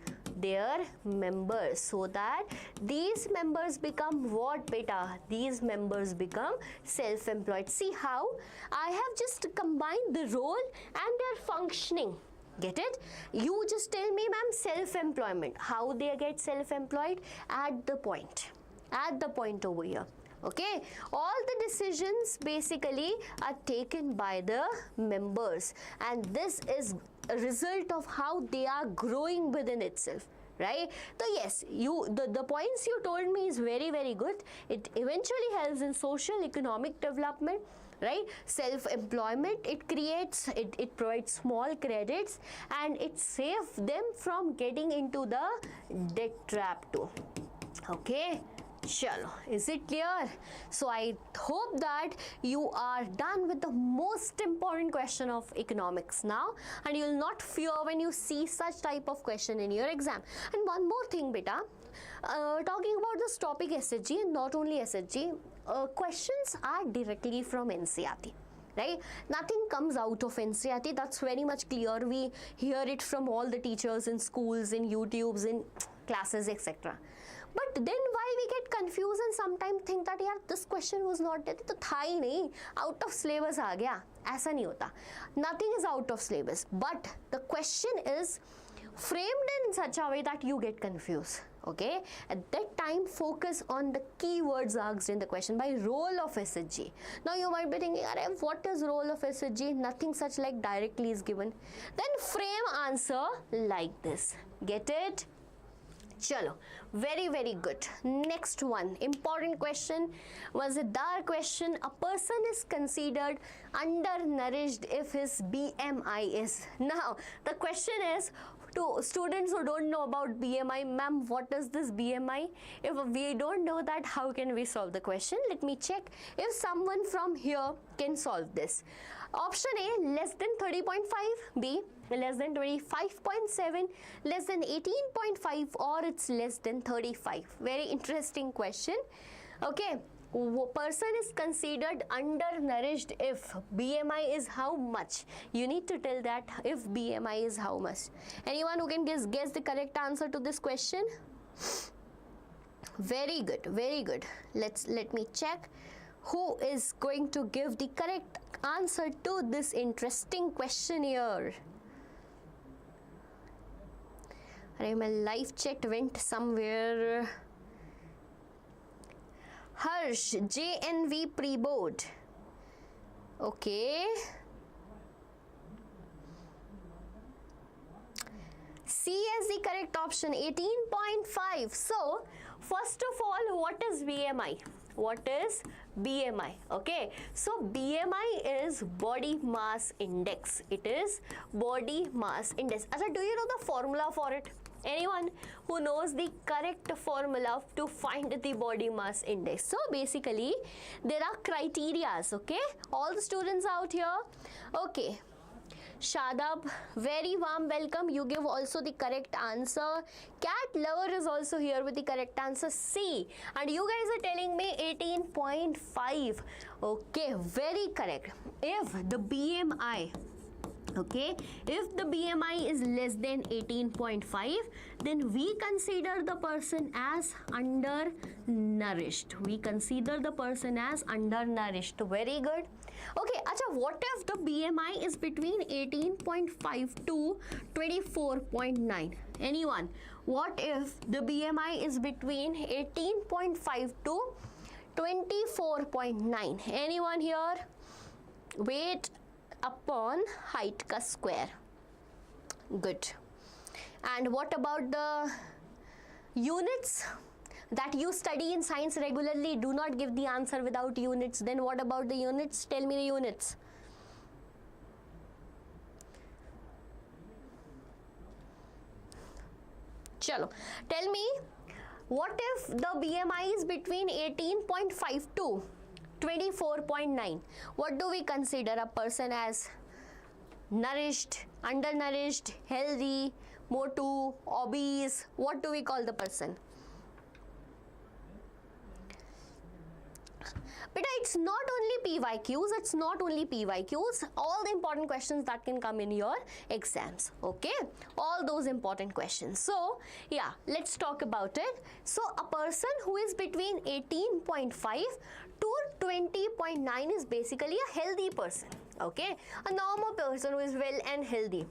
so that these members become what, beta? These members become self-employed. See how I have just combined the role and their functioning. Get it? You just tell me, ma'am, self-employment. How they get self-employed? At the point over here. Okay, all the decisions basically are taken by the members, and this is a result of how they are growing within itself, right? So yes, the points you told me is very, very good. It eventually helps in social economic development, right? Self-employment, it provides small credits, and it saves them from getting into the debt trap too. Okay, chalo, is it clear? So I hope that you are done with the most important question of economics now, and you will not fear when you see such type of question in your exam. And one more thing, beta, talking about this topic SHG, and not only SHG, questions are directly from NCERT, right? Nothing comes out of NCERT, that's very much clear. We hear it from all the teachers in schools, in YouTubes, in classes, etc. But then why we get confused and sometimes think that यार this question was not there, तो था ही नहीं, out of syllabus आ गया. ऐसा नहीं होता. Nothing is out of syllabus, but the question is framed in such a way that you get confused. Okay, at that time focus on the keywords asked in the question by role of SHG. Now you might be thinking, what is role of SHG? Nothing such like directly is given. Then frame answer like this. Get it? Chalo, very, very good. Next one, important question, mazedar question. A person is considered undernourished if his BMI is. Now, the question is, to students who don't know about BMI, ma'am, what is this BMI? If we don't know that, how can we solve the question? Let me check if someone from here can solve this. Option A, less than 30.5, B, less than 25.7, less than 18.5, or it's less than 35. Very interesting question. Okay, person is considered undernourished if BMI is how much? You need to tell that if BMI is how much. Anyone who can guess the correct answer to this question? Very good, very good. Let me check who is going to give the correct answer to this interesting question here. My live chat went somewhere. Harsh, JNV pre-board. Okay. C is the correct option, 18.5. So, first of all, what is BMI? What is BMI? Okay, so BMI is body mass index. It is body mass index. Achha, do you know the formula for it? Anyone who knows the correct formula to find the body mass index? So basically there are criterias. Okay, all the students out here. Okay, Shadab, very warm welcome. You give also the correct answer. Cat lover is also here with the correct answer, C. And you guys are telling me 18.5. Okay, very correct. If the BMI, okay, if the BMI is less than 18.5, then we consider the person as undernourished. We consider the person as undernourished. Very good. Okay, acha, what if the BMI is between 18.5 to 24.9? Anyone? What if the BMI is between 18.5 to 24.9? Anyone here? Weight upon height ka square. Good. And what about the units that you study in science regularly? Do not give the answer without units. Then what about the units? Tell me the units. Chalo, tell me, what if the BMI is between 18.5 to 24.9? What do we consider a person as? Nourished, undernourished, healthy, motu, obese? What do we call the person? But it's not only PYQs, it's not only PYQs, all the important questions that can come in your exams, okay? All those important questions. So, yeah, let's talk about it. So, a person who is between 18.5 to 20.9 is basically a healthy person, okay? A normal person who is well and healthy.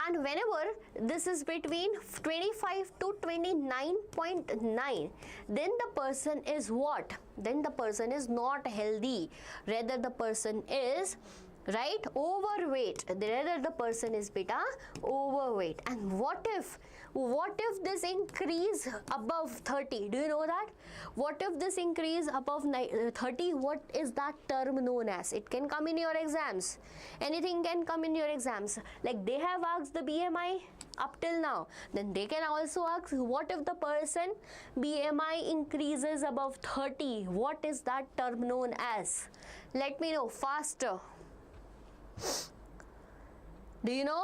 And whenever this is between 25 to 29.9, then the person is what? Then the person is not healthy. Rather, the person is, right, overweight. Rather, the person is beta overweight. And what if this increase above 30? Do you know that? What if this increase above 30? What is that term known as? It can come in your exams. Anything can come in your exams. Like they have asked the BMI up till now. Then they can also ask, what if the person BMI increases above 30? What is that term known as? Let me know faster. Do you know?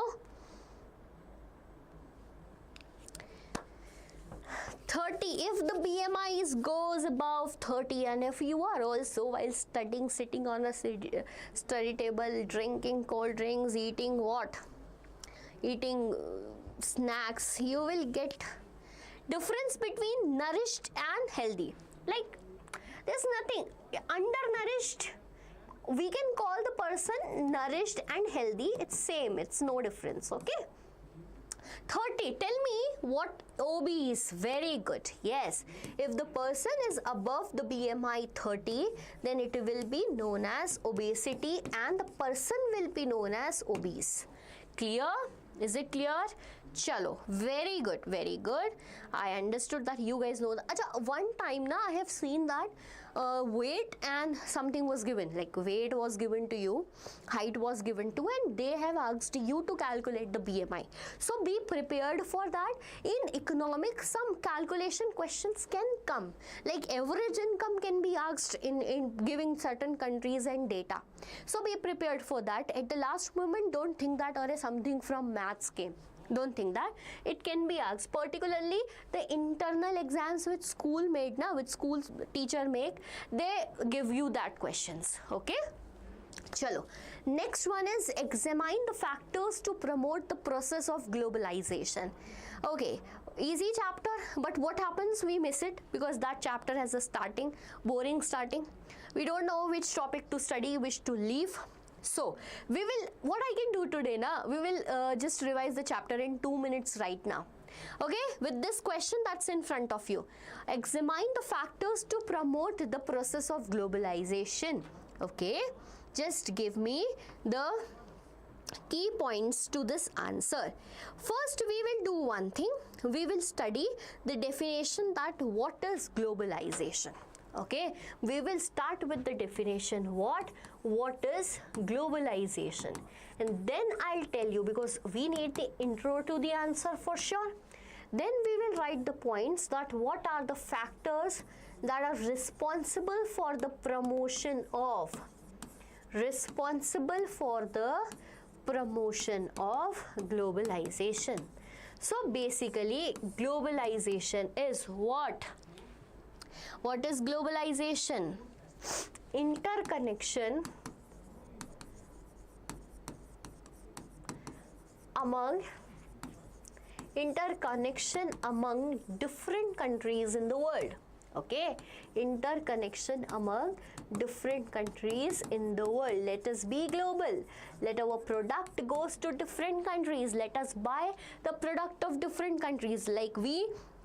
30. If the BMI goes above 30, and if you are also while studying sitting on a study table drinking cold drinks, eating what? Eating snacks, you will get difference between nourished and healthy. Like there's nothing. Undernourished, we can call the person nourished and healthy. It's same, it's no difference, okay? 30, tell me what obese. Very good. Yes, if the person is above the BMI 30, then it will be known as obesity and the person will be known as obese. Clear? Is it clear? Chalo, very good, very good. I understood that you guys know that. Achha, one time na, I have seen that weight and something was given, like weight was given to you, height was given to, and they have asked you to calculate the BMI. So be prepared for that. In economics, some calculation questions can come, like average income can be asked in giving certain countries and data. So be prepared for that. At the last moment, don't think that or something from maths came. Don't think that. It can be asked, particularly the internal exams which school made now, which school teacher make, they give you that questions, okay? Chalo. Next one is examine the factors to promote the process of globalization. Okay, easy chapter, but what happens? We miss it because that chapter has a starting, boring starting. We don't know which topic to study, which to leave. So, we will, what I can do today, we will just revise the chapter in 2 minutes right now. Okay, with this question that's in front of you. Examine the factors to promote the process of globalization. Okay, just give me the key points to this answer. First, we will do one thing. We will study the definition that what is globalization. Okay, we will start with the definition. What is globalization? And then I'll tell you, because we need the intro to the answer for sure. Then we will write the points that what are the factors that are responsible for the promotion of globalization. So basically, globalization is what? What is globalization? Interconnection among different countries in the world. Okay, interconnection among different countries in the world. Let us be global. Let our product goes to different countries. Let us buy the product of different countries. Like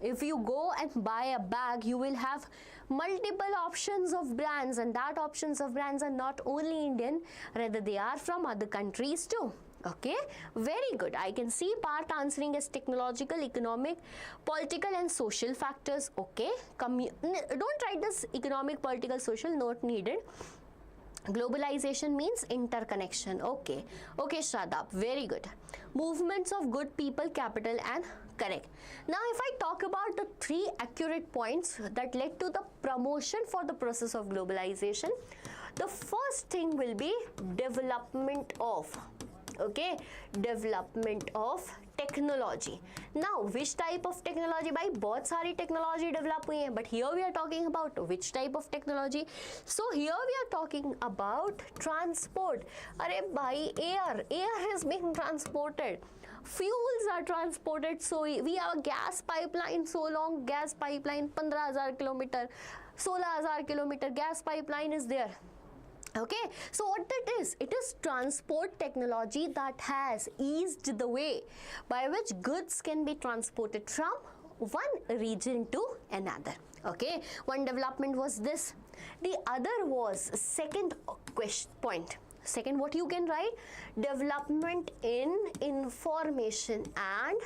if you go and buy a bag, you will have multiple options of brands, and that options of brands are not only Indian, rather they are from other countries too. Okay, very good. I can see part answering is technological, economic, political and social factors. Okay, don't write this economic, political, social, not needed. Globalization means interconnection. Okay, okay, Shradha, very good. Movements of good people, capital and correct. Now if I talk about the 3 accurate points that led to the promotion for the process of globalization, the first thing will be development of, okay, development of technology. Now which type of technology? भाई बहुत सारी technology develop हुई है, but here we are talking about which type of technology? So here we are talking about transport. अरे भाई air is being transported, fuels are transported, so we have a gas pipeline, so long gas pipeline 15,000 kilometer, 16,000 kilometer gas pipeline is there. Okay, so what it is transport technology that has eased the way by which goods can be transported from one region to another. Okay, one development was this. The other was second point. Second, what you can write? Development in information and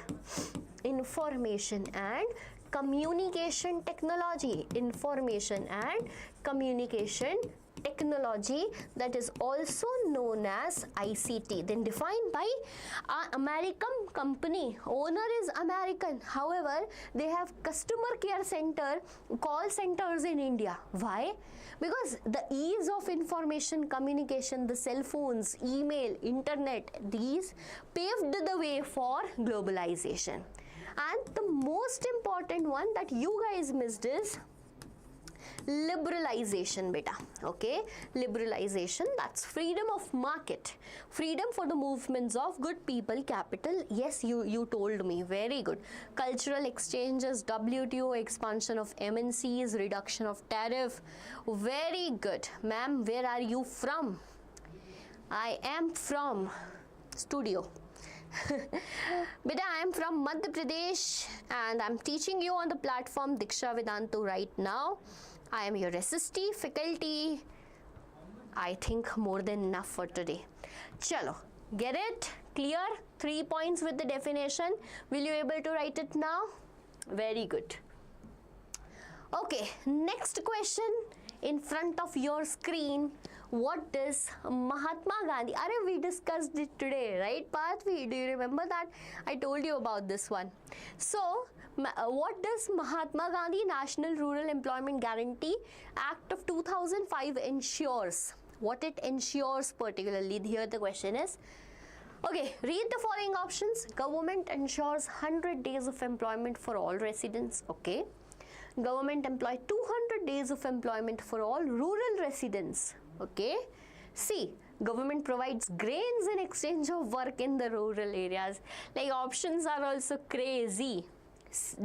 communication technology. Information and communication technology, that is also known as ICT. Then defined by an American company. Owner is American. However, they have customer care center, call centers in India. Why? Because the ease of information communication, the cell phones, email, internet, these paved the way for globalization. And the most important one that you guys missed is liberalization, beta. Okay, liberalization, that's freedom of market, freedom for the movements of good people, capital. Yes, you told me, very good. Cultural exchanges, WTO, expansion of MNCs, reduction of tariff. Very good. Ma'am, where are you from? I am from studio. Beta, I am from Madhya Pradesh and I'm teaching you on the platform Deeksha Vedantu right now. I am your SST faculty. I think more than enough for today. Chalo, get it? Clear? 3 points with the definition. Will you able to write it now? Very good. Okay, next question in front of your screen. What does Mahatma Gandhi? We discussed it today, right, Pathvi? Do you remember that? I told you about this one. So, what does Mahatma Gandhi National Rural Employment Guarantee Act of 2005 ensures? What it ensures particularly? Here the question is. Okay, read the following options. Government ensures 100 days of employment for all residents. Okay. Government employ 200 days of employment for all rural residents. Okay. C. Government provides grains in exchange of work in the rural areas. Like options are also crazy.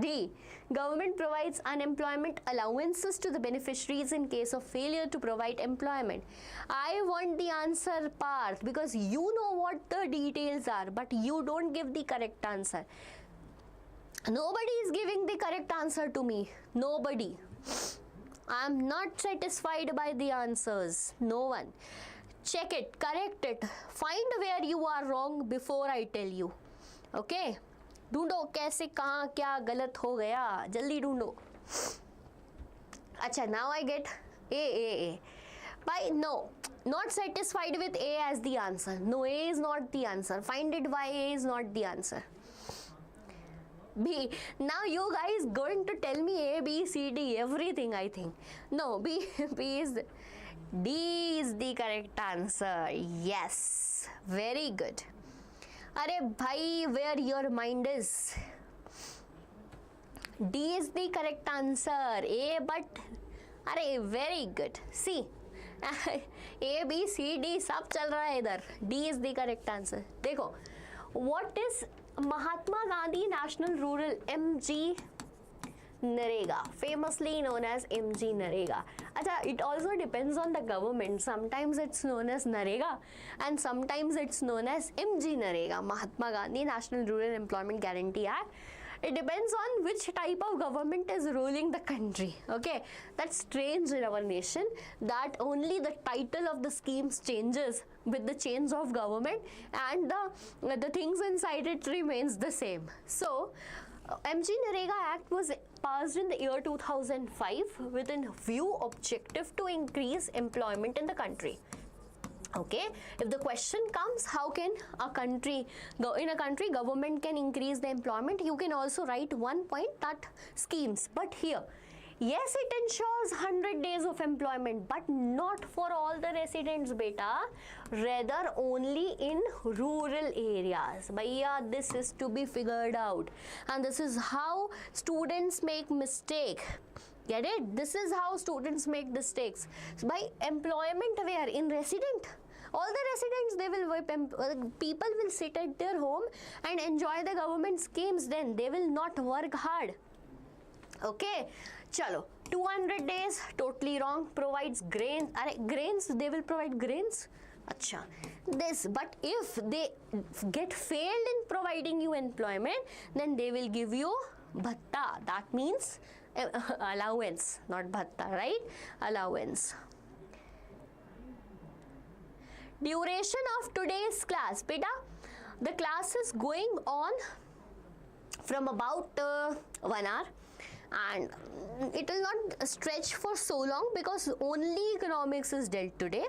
D. Government provides unemployment allowances to the beneficiaries in case of failure to provide employment. I want the answer part because you know what the details are, but you don't give the correct answer. Nobody is giving the correct answer to me. Nobody. I am not satisfied by the answers. No one. Check it, correct it, find where you are wrong before I tell you. Okay? ढूंढो कैसे कहाँ क्या गलत हो गया, जल्दी ढूंढो. अच्छा, now I get A. By no, not satisfied with A as the answer. No, A is not the answer. Find it why A is not the answer. B. Now you guys going to tell me A, B, C, D, everything I think. No, B is D is the correct answer. Yes, very good. Arey bhai, where your mind is? D is the correct answer. A, but arey very good. C. A, B, C, D सब चल रहा है इधर. D is the correct answer. देखो, what is Mahatma Gandhi National Rural MG Narega, famously known as MG Narega. Achha, it also depends on the government. Sometimes it's known as Narega and sometimes it's known as MG Narega. Mahatma Gandhi National Rural Employment Guarantee Act It depends on which type of government is ruling the country. Okay, that's strange in our nation that only the title of the schemes changes with the change of government, and the things inside it remains the same. So MG Narega Act was passed in the year 2005 with a view objective to increase employment in the country. Okay, if the question comes, how can a country government can increase the employment, you can also write one point that schemes. But here, yes, it ensures 100 days of employment, but not for all the residents, beta, rather only in rural areas. Bhaiya, this is to be figured out, and this is how students make mistake. Get it? This is how students make mistakes. So by employment where? In resident. All the residents, they will people will sit at their home and enjoy the government schemes, then they will not work hard. Okay, chalo, 200 days, totally wrong. Provides grains. Grains, they will provide grains. Acha, this, but if they get failed in providing you employment, then they will give you bhatta. That means allowance, not bhatta, right? Allowance. Duration of today's class, beta, the class is going on from about 1 hour, and it will not stretch for so long because only economics is dealt today,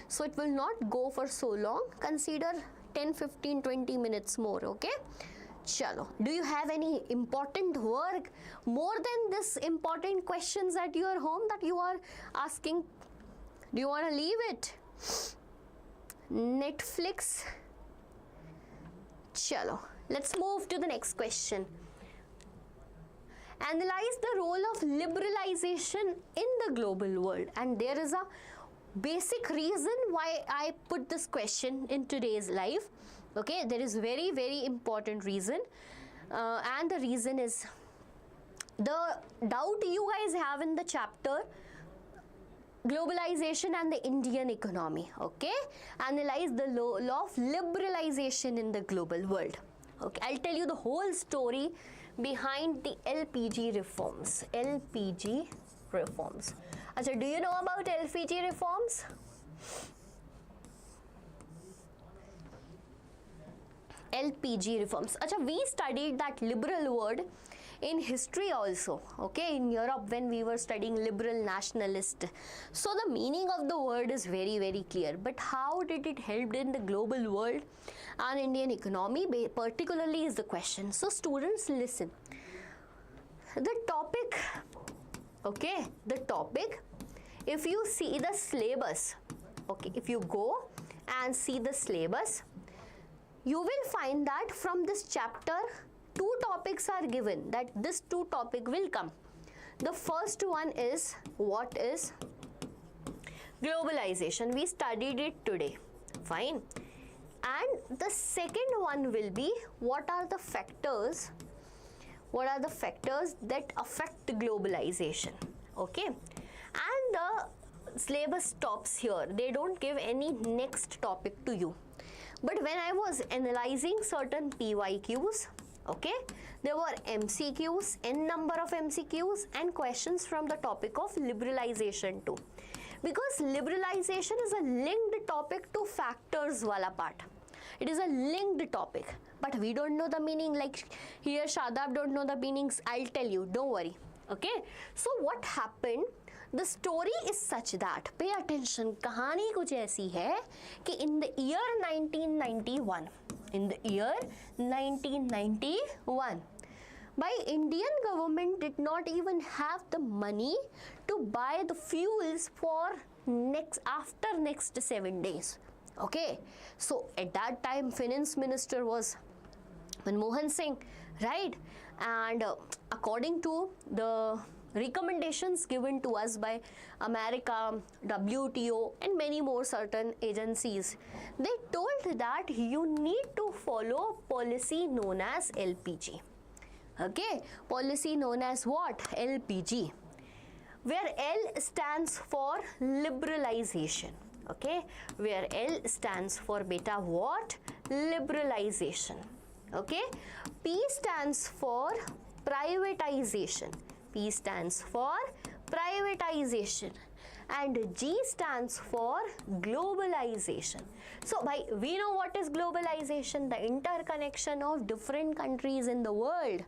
so it will not go for so long. Consider 10, 15, 20 minutes more. Okay, chalo, do you have any important work more than this important questions at your home that you are asking? Do you want to leave it? Netflix. Chalo, let's move to the next question. Analyze the role of liberalization in the global world, and there is a basic reason why I put this question in today's live. Okay, there is very, very important reason, and the reason is the doubt you guys have in the chapter globalization and the Indian economy. Okay, analyze the law of liberalization in the global world. Okay, I'll tell you the whole story behind the LPG reforms. LPG reforms. Achha, do you know about LPG reforms? LPG reforms. Achha, we studied that liberal word in history also, okay, in Europe when we were studying liberal nationalist. So the meaning of the word is very, very clear. But how did it help in the global world and Indian economy particularly is the question. So students, listen. The topic, okay, the topic, if you see the syllabus, okay, if you go and see the syllabus, you will find that from this chapter, 2 topics are given, that this 2 topic will come. The first one is, what is globalization? We studied it today, fine. And the second one will be, what are the factors that affect globalization? Okay, and the syllabus stops here. They don't give any next topic to you. But when I was analyzing certain PYQs, okay, there were MCQs, n number of MCQs, and questions from the topic of liberalization too. Because liberalization is a linked topic to factors wala part. It is a linked topic, but we don't know the meaning. Like here, Shadab don't know the meanings. I'll tell you, don't worry. Okay, so what happened? The story is such that, pay attention, कहानी कुछ ऐसी है कि in the year 1991, by Indian government did not even have the money to buy the fuels for after next 7 days. Okay, so at that time finance minister was Manmohan Singh, right? And according to the recommendations given to us by America, WTO, and many more certain agencies, they told that you need to follow policy known as LPG. Okay, policy known as what? LPG, where L stands for liberalization. Okay, where L stands for beta what? Liberalization. Okay, P stands for privatization. P stands for privatization. And G stands for globalization. So we know what is globalization, the interconnection of different countries in the world.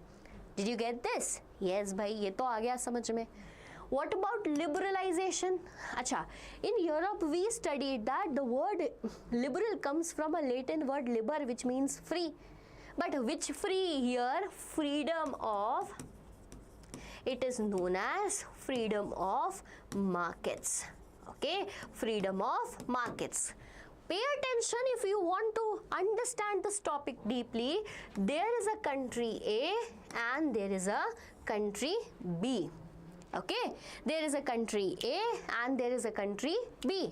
Did you get this? Yes bhai, ye to aa gaya samajh mein. What about liberalization? Acha, in Europe we studied that the word liberal comes from a Latin word liber, which means free. But which free here? Freedom of, it is known as freedom of markets. Okay, freedom of markets. Pay attention if you want to understand this topic deeply. There is a country A and there is a country B. Okay, there is a country A and there is a country B.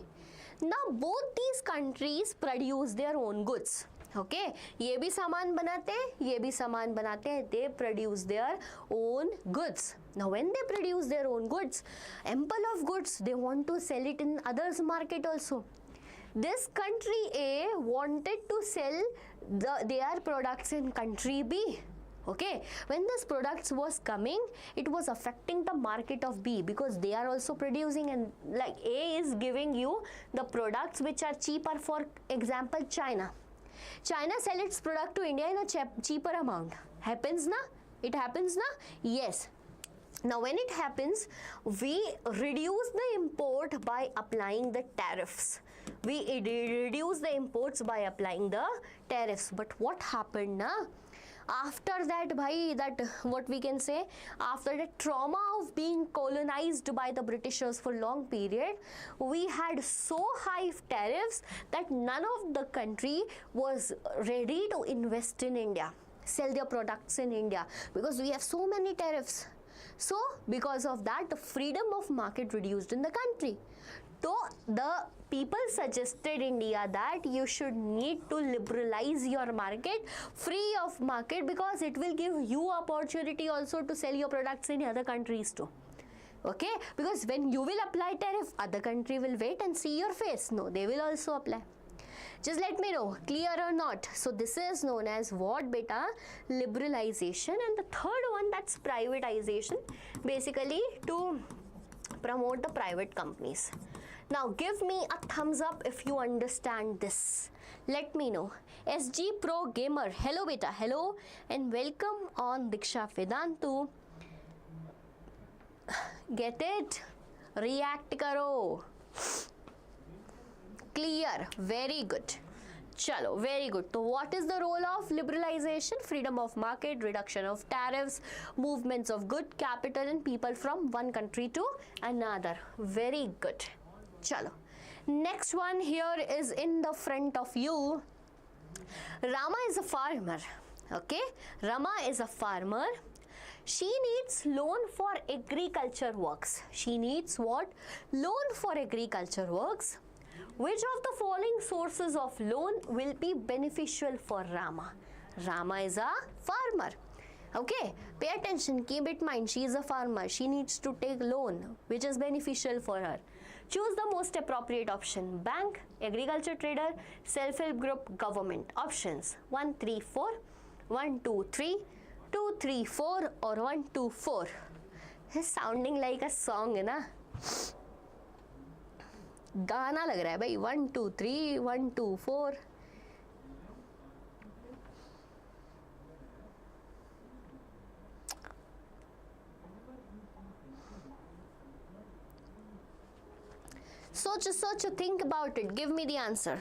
Now both these countries produce their own goods. Okay, ये भी सामान बनाते हैं, ये भी सामान बनाते हैं. They produce their own goods. Now when they produce their own goods, ample of goods, they want to sell it in others market also. This country A wanted to sell their products in country B. Okay, when this products was coming, it was affecting the market of B because they are also producing, and like A is giving you the products which are cheaper. For example, China sell its product to India in a cheaper amount. Happens na? It happens na? Yes. Now when it happens, we reduce the import by applying the tariffs. We reduce the imports by applying the tariffs. But what happened na? After that, bhai, that what we can say, after the trauma of being colonized by the Britishers for long period, we had so high tariffs that none of the country was ready to invest in India, sell their products in India, because we have so many tariffs. So because of that, the freedom of market reduced in the country. So the people suggested India that you should need to liberalize your market, free of market, because it will give you opportunity also to sell your products in other countries too. Okay, because when you will apply tariff, other country will wait and see your face. No, they will also apply. Just let me know, clear or not. So this is known as what, beta? Liberalization. And the third one, that's privatization, basically to promote the private companies. Now give me a thumbs up if you understand this. Let me know. SG Pro Gamer, hello beta, hello, and welcome on Deeksha Vedantu. Get it? React karo. Clear, very good. Chalo, very good. So what is the role of liberalization? Freedom of market, reduction of tariffs, movements of good capital and people from one country to another. Very good. Chalo. Next one here is in the front of you. Rama is a farmer. Okay, Rama is a farmer. She needs loan for agriculture works. She needs what? Loan for agriculture works. Which of the following sources of loan will be beneficial for Rama? Rama is a farmer. Okay, pay attention, keep it in mind, she is a farmer. She needs to take loan which is beneficial for her. Choose the most appropriate option. Bank, agriculture trader, self-help group, government. Options 1, 3, 4, 1, 2, 3, 2, 3, 4 or 1, 2, 4. It's sounding like a song, है ना? गाना लग रहा है भाई. 1, 2, 3, 1, 2, 4. सोचो, think about it. Give me the answer.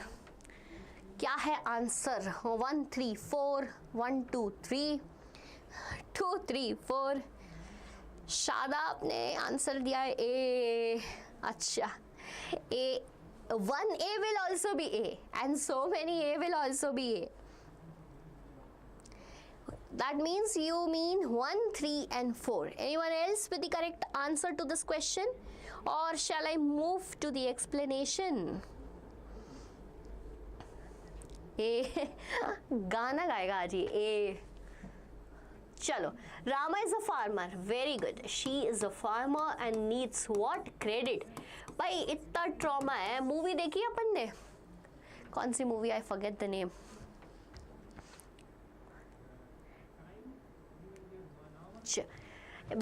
क्या है आंसर? 1, 3, 4, 1, 2, 3, 2, 3, 4. शादाब ने आंसर दिया है A. अच्छा, A. 1A will also be A, and so many A will also be A. That means you mean 1, 3 and 4. Anyone else with the correct answer to this question? Or shall I move to the explanation? A. गाना गाएगा आज ये A. चलो, Rama is a farmer. Very good. She is a farmer and needs what? Credit. भाई इतना trauma है. Movie देखी अपन ने? कौन सी movie? I forget the name. Weightage.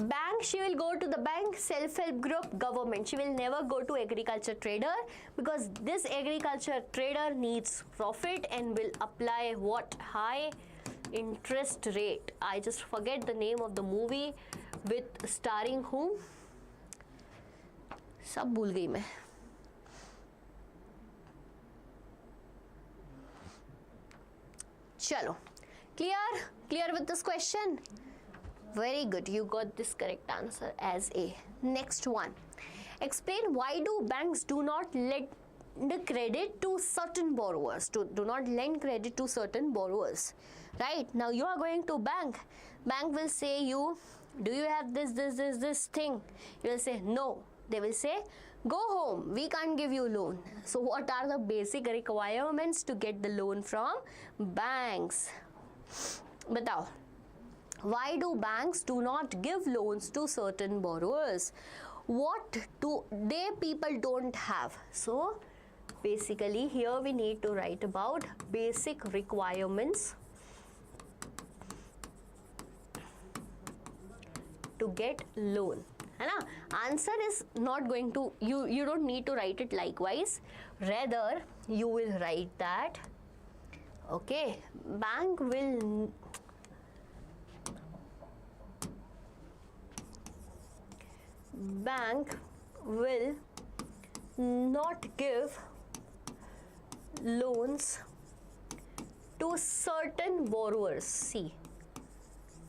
Bank, she will go to the bank. Self-help group, government. She will never go to agriculture trader, because this agriculture trader needs profit and will apply what? High interest rate. I just forget the name of the movie with starring whom? सब भूल गई मैं. Chalo. Clear with this question? Very good, you got this correct answer as A. Next one. Explain why do banks do not lend credit to certain borrowers. Do not lend credit to certain borrowers. Right? Now you are going to bank. Bank will say you, do you have this thing? You will say no. They will say, go home, we can't give you loan. So what are the basic requirements to get the loan from banks? Batao. Why do banks do not give loans to certain borrowers? What do they people don't have? So basically here we need to write about basic requirements to get loan. Answer is not going to, you don't need to write it likewise. Rather, you will write that, okay, bank will not give loans to certain borrowers. See,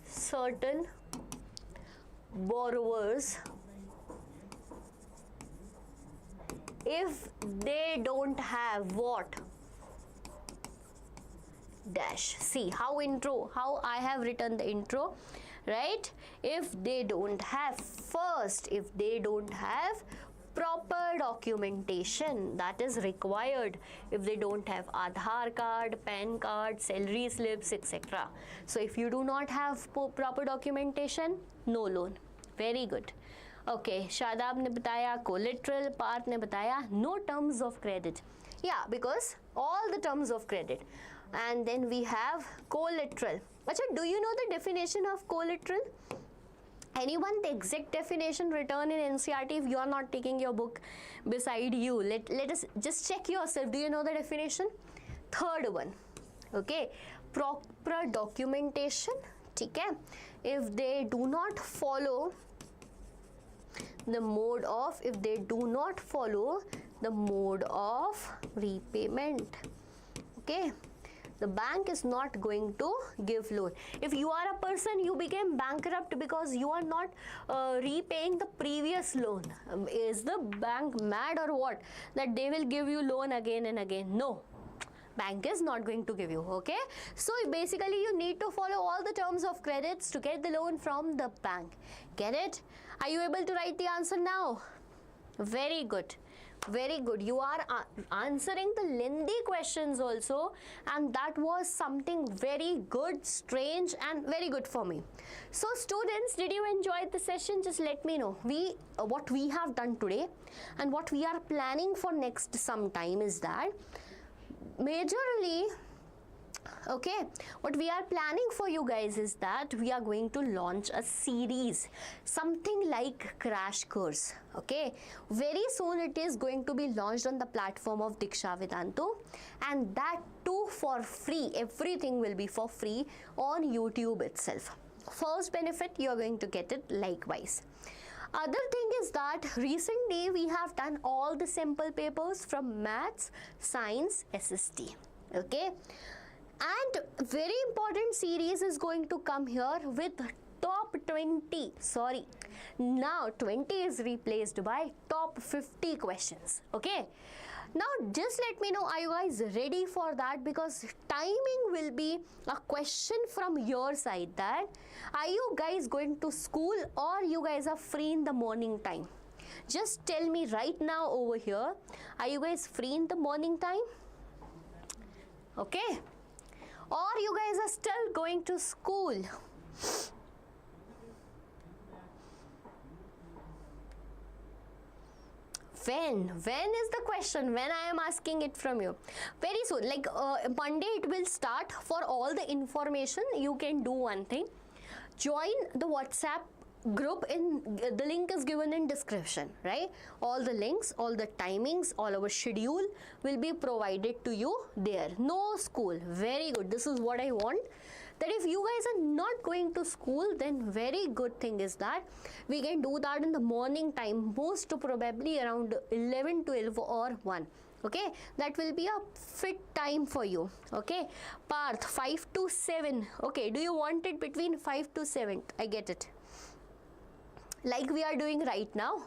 certain borrowers if they don't have what? Dash. See how I have written the intro, right? If they don't have, first, if they don't have proper documentation that is required, if they don't have Aadhaar card, PAN card, salary slips, etc. So if you do not have proper documentation, no loan. Very good. Okay, Shadab ne bataya, collateral, Parth ne bataya, no terms of credit. Yeah, because all the terms of credit. And then we have collateral. Acha, do you know the definition of collateral? Anyone, the exact definition written in NCERT, if you are not taking your book beside you, let us just check yourself. Do you know the definition? Third one, okay, proper documentation, okay? If they do not follow the mode of, repayment, okay, the bank is not going to give loan. If you are a person, you became bankrupt because you are not repaying the previous loan. Is the bank mad or what? That they will give you loan again and again? No. Bank is not going to give you, okay? So basically you need to follow all the terms of credits to get the loan from the bank. Get it? Are you able to write the answer now? Very good. Very good. You are answering the lengthy questions also, and that was something very good, strange and very good for me. So students, did you enjoy the session? Just let me know. What we have done today and what we are planning for next some time is that majorly, okay, what we are planning for you guys is that we are going to launch a series, something like crash course, okay? Very soon it is going to be launched on the platform of Deeksha Vedantu, and that too for free. Everything will be for free on YouTube itself. First benefit, you are going to get it likewise. Other thing is that recently we have done all the sample papers from maths, science, SST, okay? And very important series is going to come here with top 20, sorry, now 20 is replaced by top 50 questions, okay? Now just let me know, are you guys ready for that? Because timing will be a question from your side, that are you guys going to school or you guys are free in the morning time? Just tell me right now over here, are you guys free in the morning time? Okay? Or you guys are still going to school? When is the question, when I am asking it from you? Very soon, like Monday it will start. For all the information, you can do one thing. join the WhatsApp group. In the link is given in description, right? All the links, all the timings, all our schedule will be provided to you there. No school, very good. This is what I want, that if you guys are not going to school, then very good thing is that we can do that in the morning time, most probably around 11, 12 or 1. Okay, that will be a fit time for you. Okay, Parth, 5 to 7. Okay, do you want it between 5 to 7? I get it, like we are doing right now.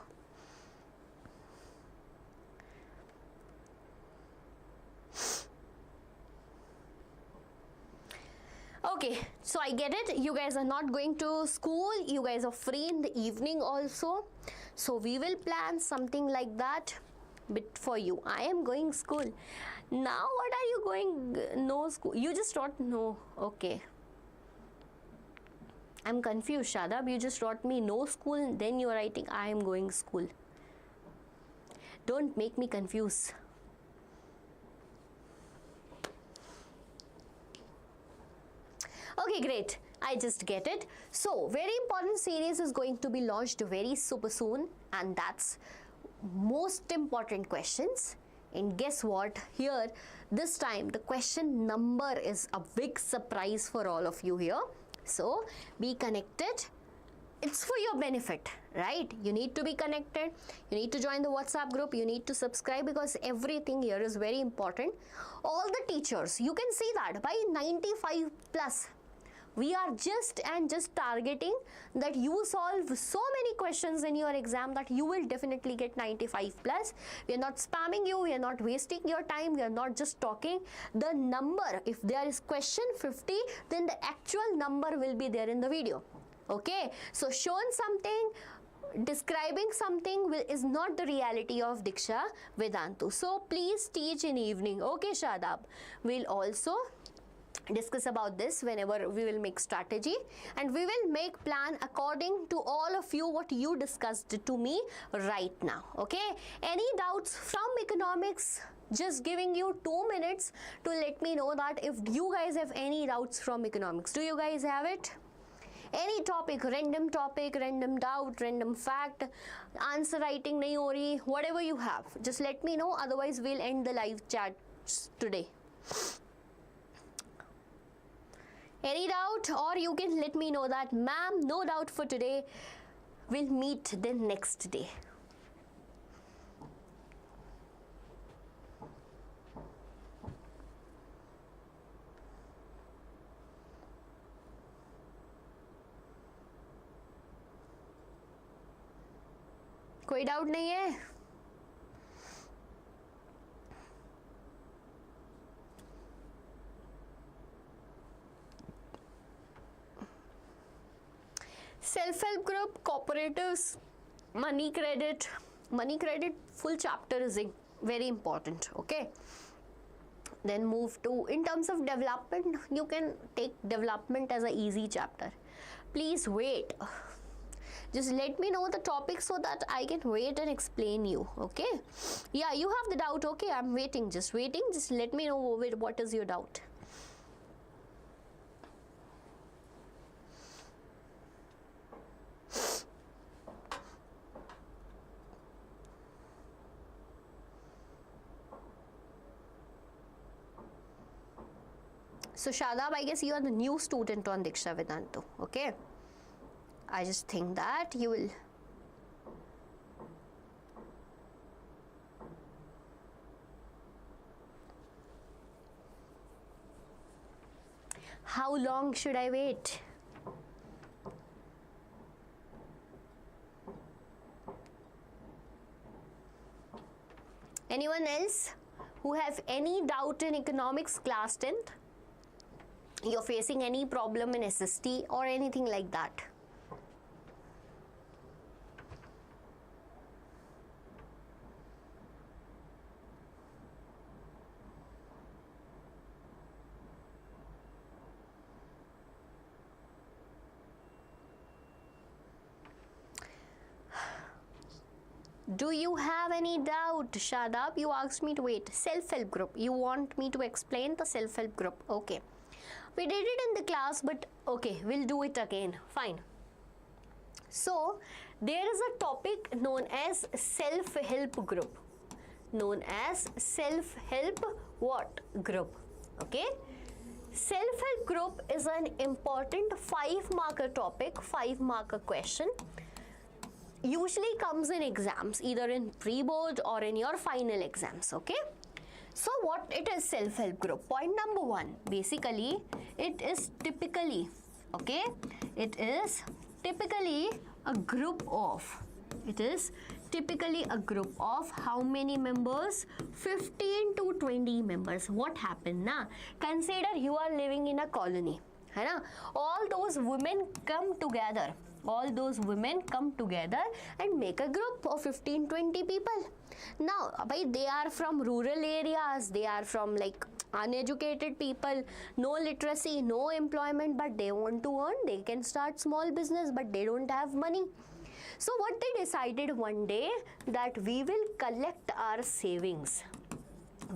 Okay, so I get it, you guys are not going to school, you guys are free in the evening also, so we will plan something like that. But for you, I am going school. Now what are you going? No school, you just wrote no. Okay, I'm confused, Shadab. You just wrote me no school, then you are writing I am going school. Don't make me confuse. Okay, great. I just get it. So, very important series is going to be launched very super soon, and that's most important questions. And guess what? Here, this time, the question number is a big surprise for all of you here. So, be connected. It's for your benefit, right? You need to be connected. You need to join the WhatsApp group. You need to subscribe, because everything here is very important. All the teachers, you can see that by 95 plus, we are just targeting that you solve so many questions in your exam that you will definitely get 95 plus. We are not spamming you, we are not wasting your time, we are not just talking. The number, if there is question 50, then the actual number will be there in the video. Okay, so showing something, describing something is not the reality of Deeksha Vedantu. So please teach in evening. Okay, Shadab, we'll also discuss about this whenever we will make strategy, and we will make plan according to all of you what you discussed to me right now. Okay, any doubts from economics? Just giving you 2 minutes to let me know that if you guys have any doubts from economics. Do you guys have it? Any topic, random doubt, random fact, answer writing nahi ho rahi, whatever you have, just let me know, otherwise we'll end the live chat today. Any doubt? Or you can let me know that, ma'am, no doubt for today, we'll meet the next day. कोई doubt नहीं है? Self-help group, cooperatives, money credit full chapter is very important. Okay, then move to, in terms of development, you can take development as an easy chapter. Please wait, just let me know the topic so that I can wait and explain you. Okay, yeah, you have the doubt. Okay, I'm waiting, just let me know what is your doubt. So Shadab, I guess you are the new student on Deeksha Vedantu. Okay, I just think that you will. How long should I wait? Anyone else who have any doubt in economics class 10th? You're facing any problem in SST or anything like that? Do you have any doubt, Shadab? You asked me to wait. Self-help group. You want me to explain the self-help group. Okay. We did it in the class, but okay, we'll do it again. Fine. So there is a topic known as self-help group. Known as self-help what group? Okay. Self-help group is an important 5-marker topic, 5-marker question. Usually comes in exams, either in pre-board or in your final exams. Okay. So what it is, self-help group? Point number 1, basically it is typically, okay, it is typically a group of, how many members? 15 to 20 members. What happened na? Consider you are living in a colony, है ना? All those women come together. And make a group of 15-20 people. Now, they are from rural areas, they are from like uneducated people, no literacy, no employment, but they want to earn. They can start small business, but they don't have money. So what they decided one day, that we will collect our savings.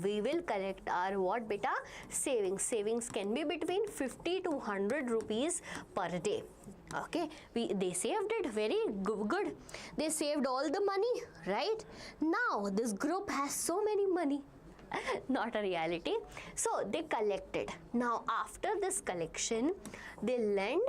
We will collect our what beta? Savings. Savings can be between 50 to 100 rupees per day. Okay, they saved it very good. They saved all the money, right? Now this group has so many money. Not a reality. So they collected. Now after this collection, they lend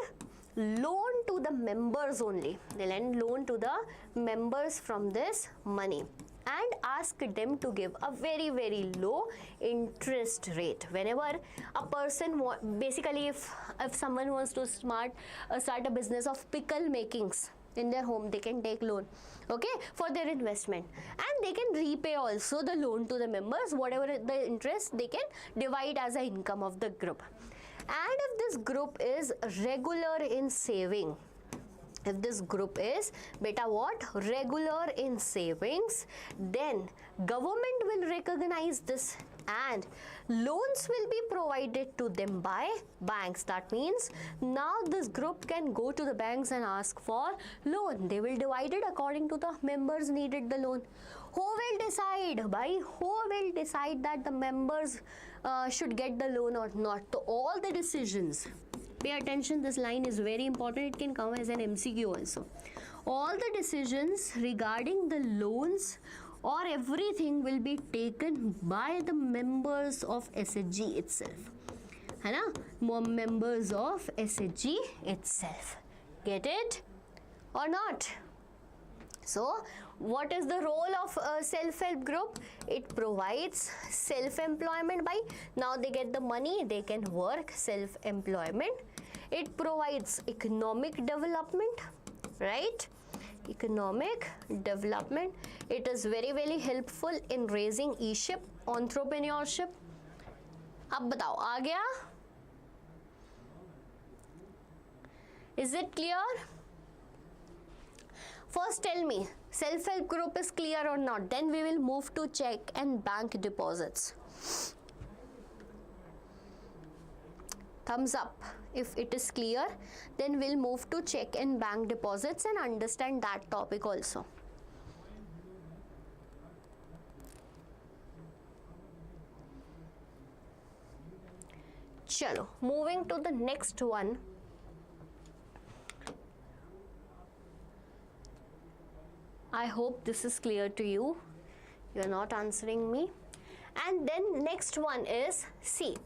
loan to the members only. They lend loan to the members from this money and ask them to give a very, very low interest rate. Whenever a person, basically if someone wants to start a business of pickle makings in their home, they can take loan, okay, for their investment, and they can repay also the loan to the members. Whatever the interest, they can divide as a income of the group. And if this group is regular in saving, if this group is beta what? Regular in savings, then government will recognize this and loans will be provided to them by banks. That means now this group can go to the banks and ask for loan. They will divide it according to the members needed the loan. Who will decide? Who will decide that the members should get the loan or not? So all the decisions, pay attention, this line is very important. It can come as an MCQ also. All the decisions regarding the loans or everything will be taken by the members of SHG itself. है ना? Members of SHG itself. Get it or not? So what is the role of a self-help group? It provides self-employment by, now they get the money, they can work, self-employment. It provides economic development, right? Economic development. It is very, very helpful in raising e-ship, entrepreneurship. अब बताओ, आ गया? Is it clear? First tell me, self-help group is clear or not? Then we will move to check and bank deposits. Thumbs up if it is clear. Then we'll move to check and bank deposits and understand that topic also. Chalo, moving to the next one. I hope this is clear to you. You are not answering me. And then next one is, see,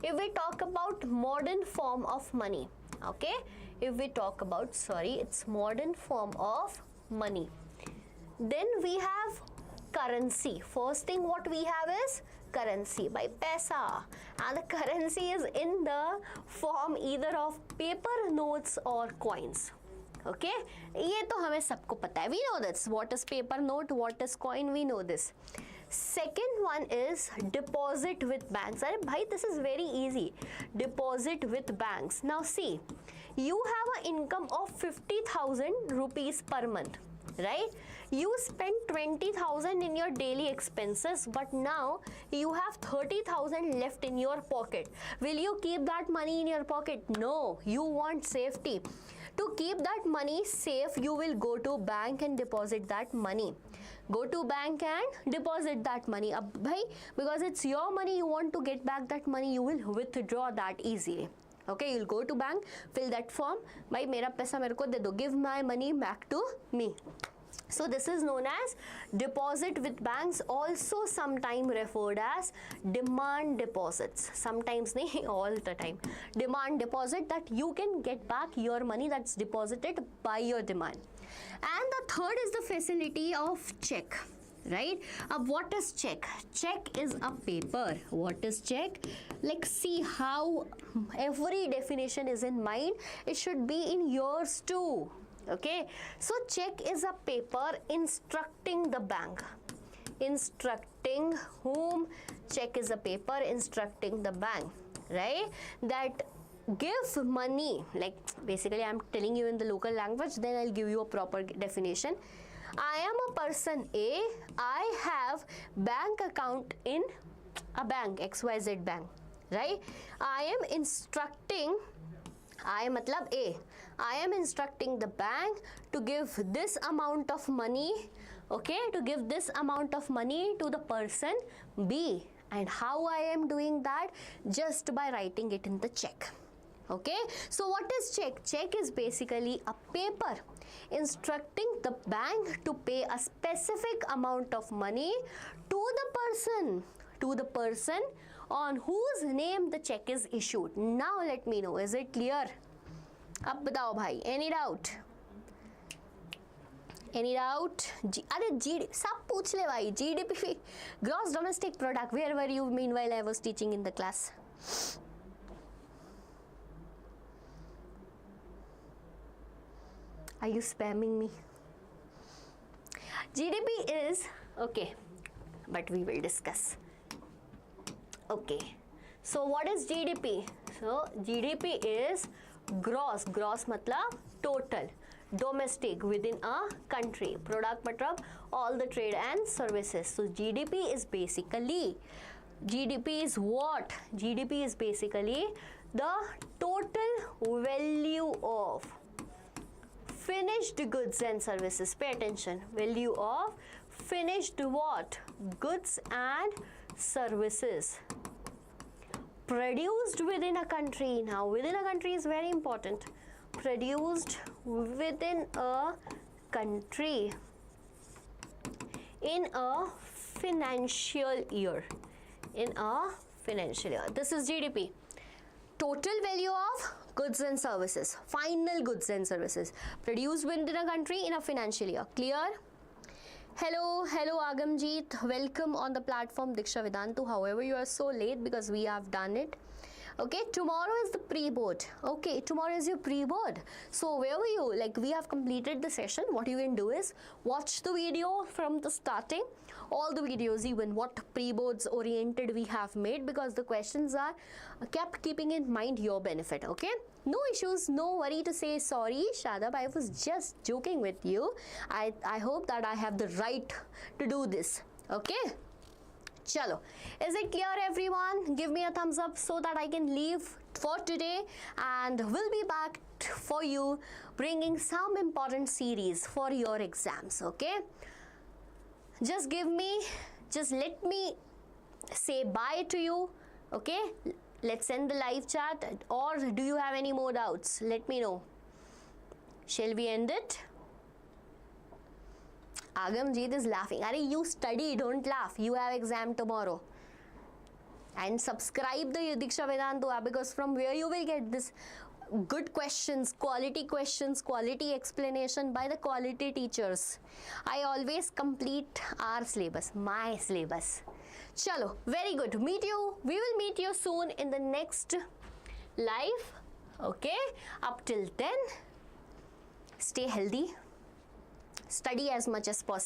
if we talk about modern form of money, okay, if we talk about, it's modern form of money, then we have currency. First thing what we have is currency, by paisa, and the currency is in the form either of paper notes or coins. Okay, ये तो हमें सबको पता है. We know this. What is paper note? What is coin? We know this. Second one is deposit with banks. Arey bhai, this is very easy. Deposit with banks. Now see, you have an income of 50,000 rupees per month, right? You spend 20,000 in your daily expenses, but now you have 30,000 left in your pocket. Will you keep that money in your pocket? No, you want safety. To keep that money safe, you will go to bank and deposit that money. Go to bank and deposit that money. Ab bhai, because it's your money, you want to get back that money, you will withdraw that easily. Okay, you'll go to bank, fill that form. भाई मेरा पैसा मेरे को दे दो. Give my money back to me. So this is known as deposit with banks, also sometimes referred as demand deposits. Sometimes nahi, all the time. Demand deposit, that you can get back your money that's deposited by your demand. And the third is the facility of check. Right? What is check? Check is a paper. What is check? Like, see how every definition is in mind. It should be in yours too. Okay, so check is a paper instructing the bank. Instructing whom? Check is a paper instructing the bank, right? That give money, like basically I'm telling you in the local language, then I'll give you a proper definition. I am a person A, I have bank account in a bank, XYZ bank, right? I am instructing, I matlab A, I am instructing the bank to give this amount of money, okay, to give this amount of money to the person B. And how I am doing that? Just by writing it in the check. Okay, so what is check? Check is basically a paper instructing the bank to pay a specific amount of money to the person on whose name the check is issued. Now let me know, is it clear? अब बताओ भाई, any doubt? Any doubt? अरे GDP सब पूछ ले भाई. GDP, gross domestic product. Where were you meanwhile I was teaching in the class? Are you spamming me? GDP is okay, but we will discuss. Okay, so what is GDP? So GDP is gross. Gross matlab total domestic within a country. Product matlab all the trade and services. So GDP is basically, GDP is what? GDP is basically the total value of finished goods and services. Pay attention. Value of finished what? Goods and services produced within a country. Now within a country is very important. Produced within a country in a financial year. In a financial year. This is GDP. Total value of goods and services. Final goods and services produced within a country in a financial year. Clear? Hello Agamjeet, welcome on the platform Deeksha Vedantu. However, you are so late because we have done it. Okay, tomorrow is the pre-board. Okay, tomorrow is your pre-board. So where were you? Like, we have completed the session. What you can do is watch the video from the starting. All the videos, even what pre-boards oriented we have made, because the questions are kept keeping in mind your benefit. Okay, no issues, no worry to say sorry Shadab, I was just joking with you. I hope that I have the right to do this. Okay, chalo, is it clear everyone? Give me a thumbs up so that I can leave for today, and we'll be back for you bringing some important series for your exams. Okay, just let me say bye to you. Okay, let's end the live chat, or do you have any more doubts? Let me know. Shall we end it? Agamjeet is laughing. Are you study, don't laugh. You have exam tomorrow. And subscribe the Deeksha Vedantu app, because from where you will get this good questions, quality explanation by the quality teachers. I always complete our syllabus, my syllabus. Chalo, very good. We will meet you soon in the next live. Okay, up till then, stay healthy, study as much as possible.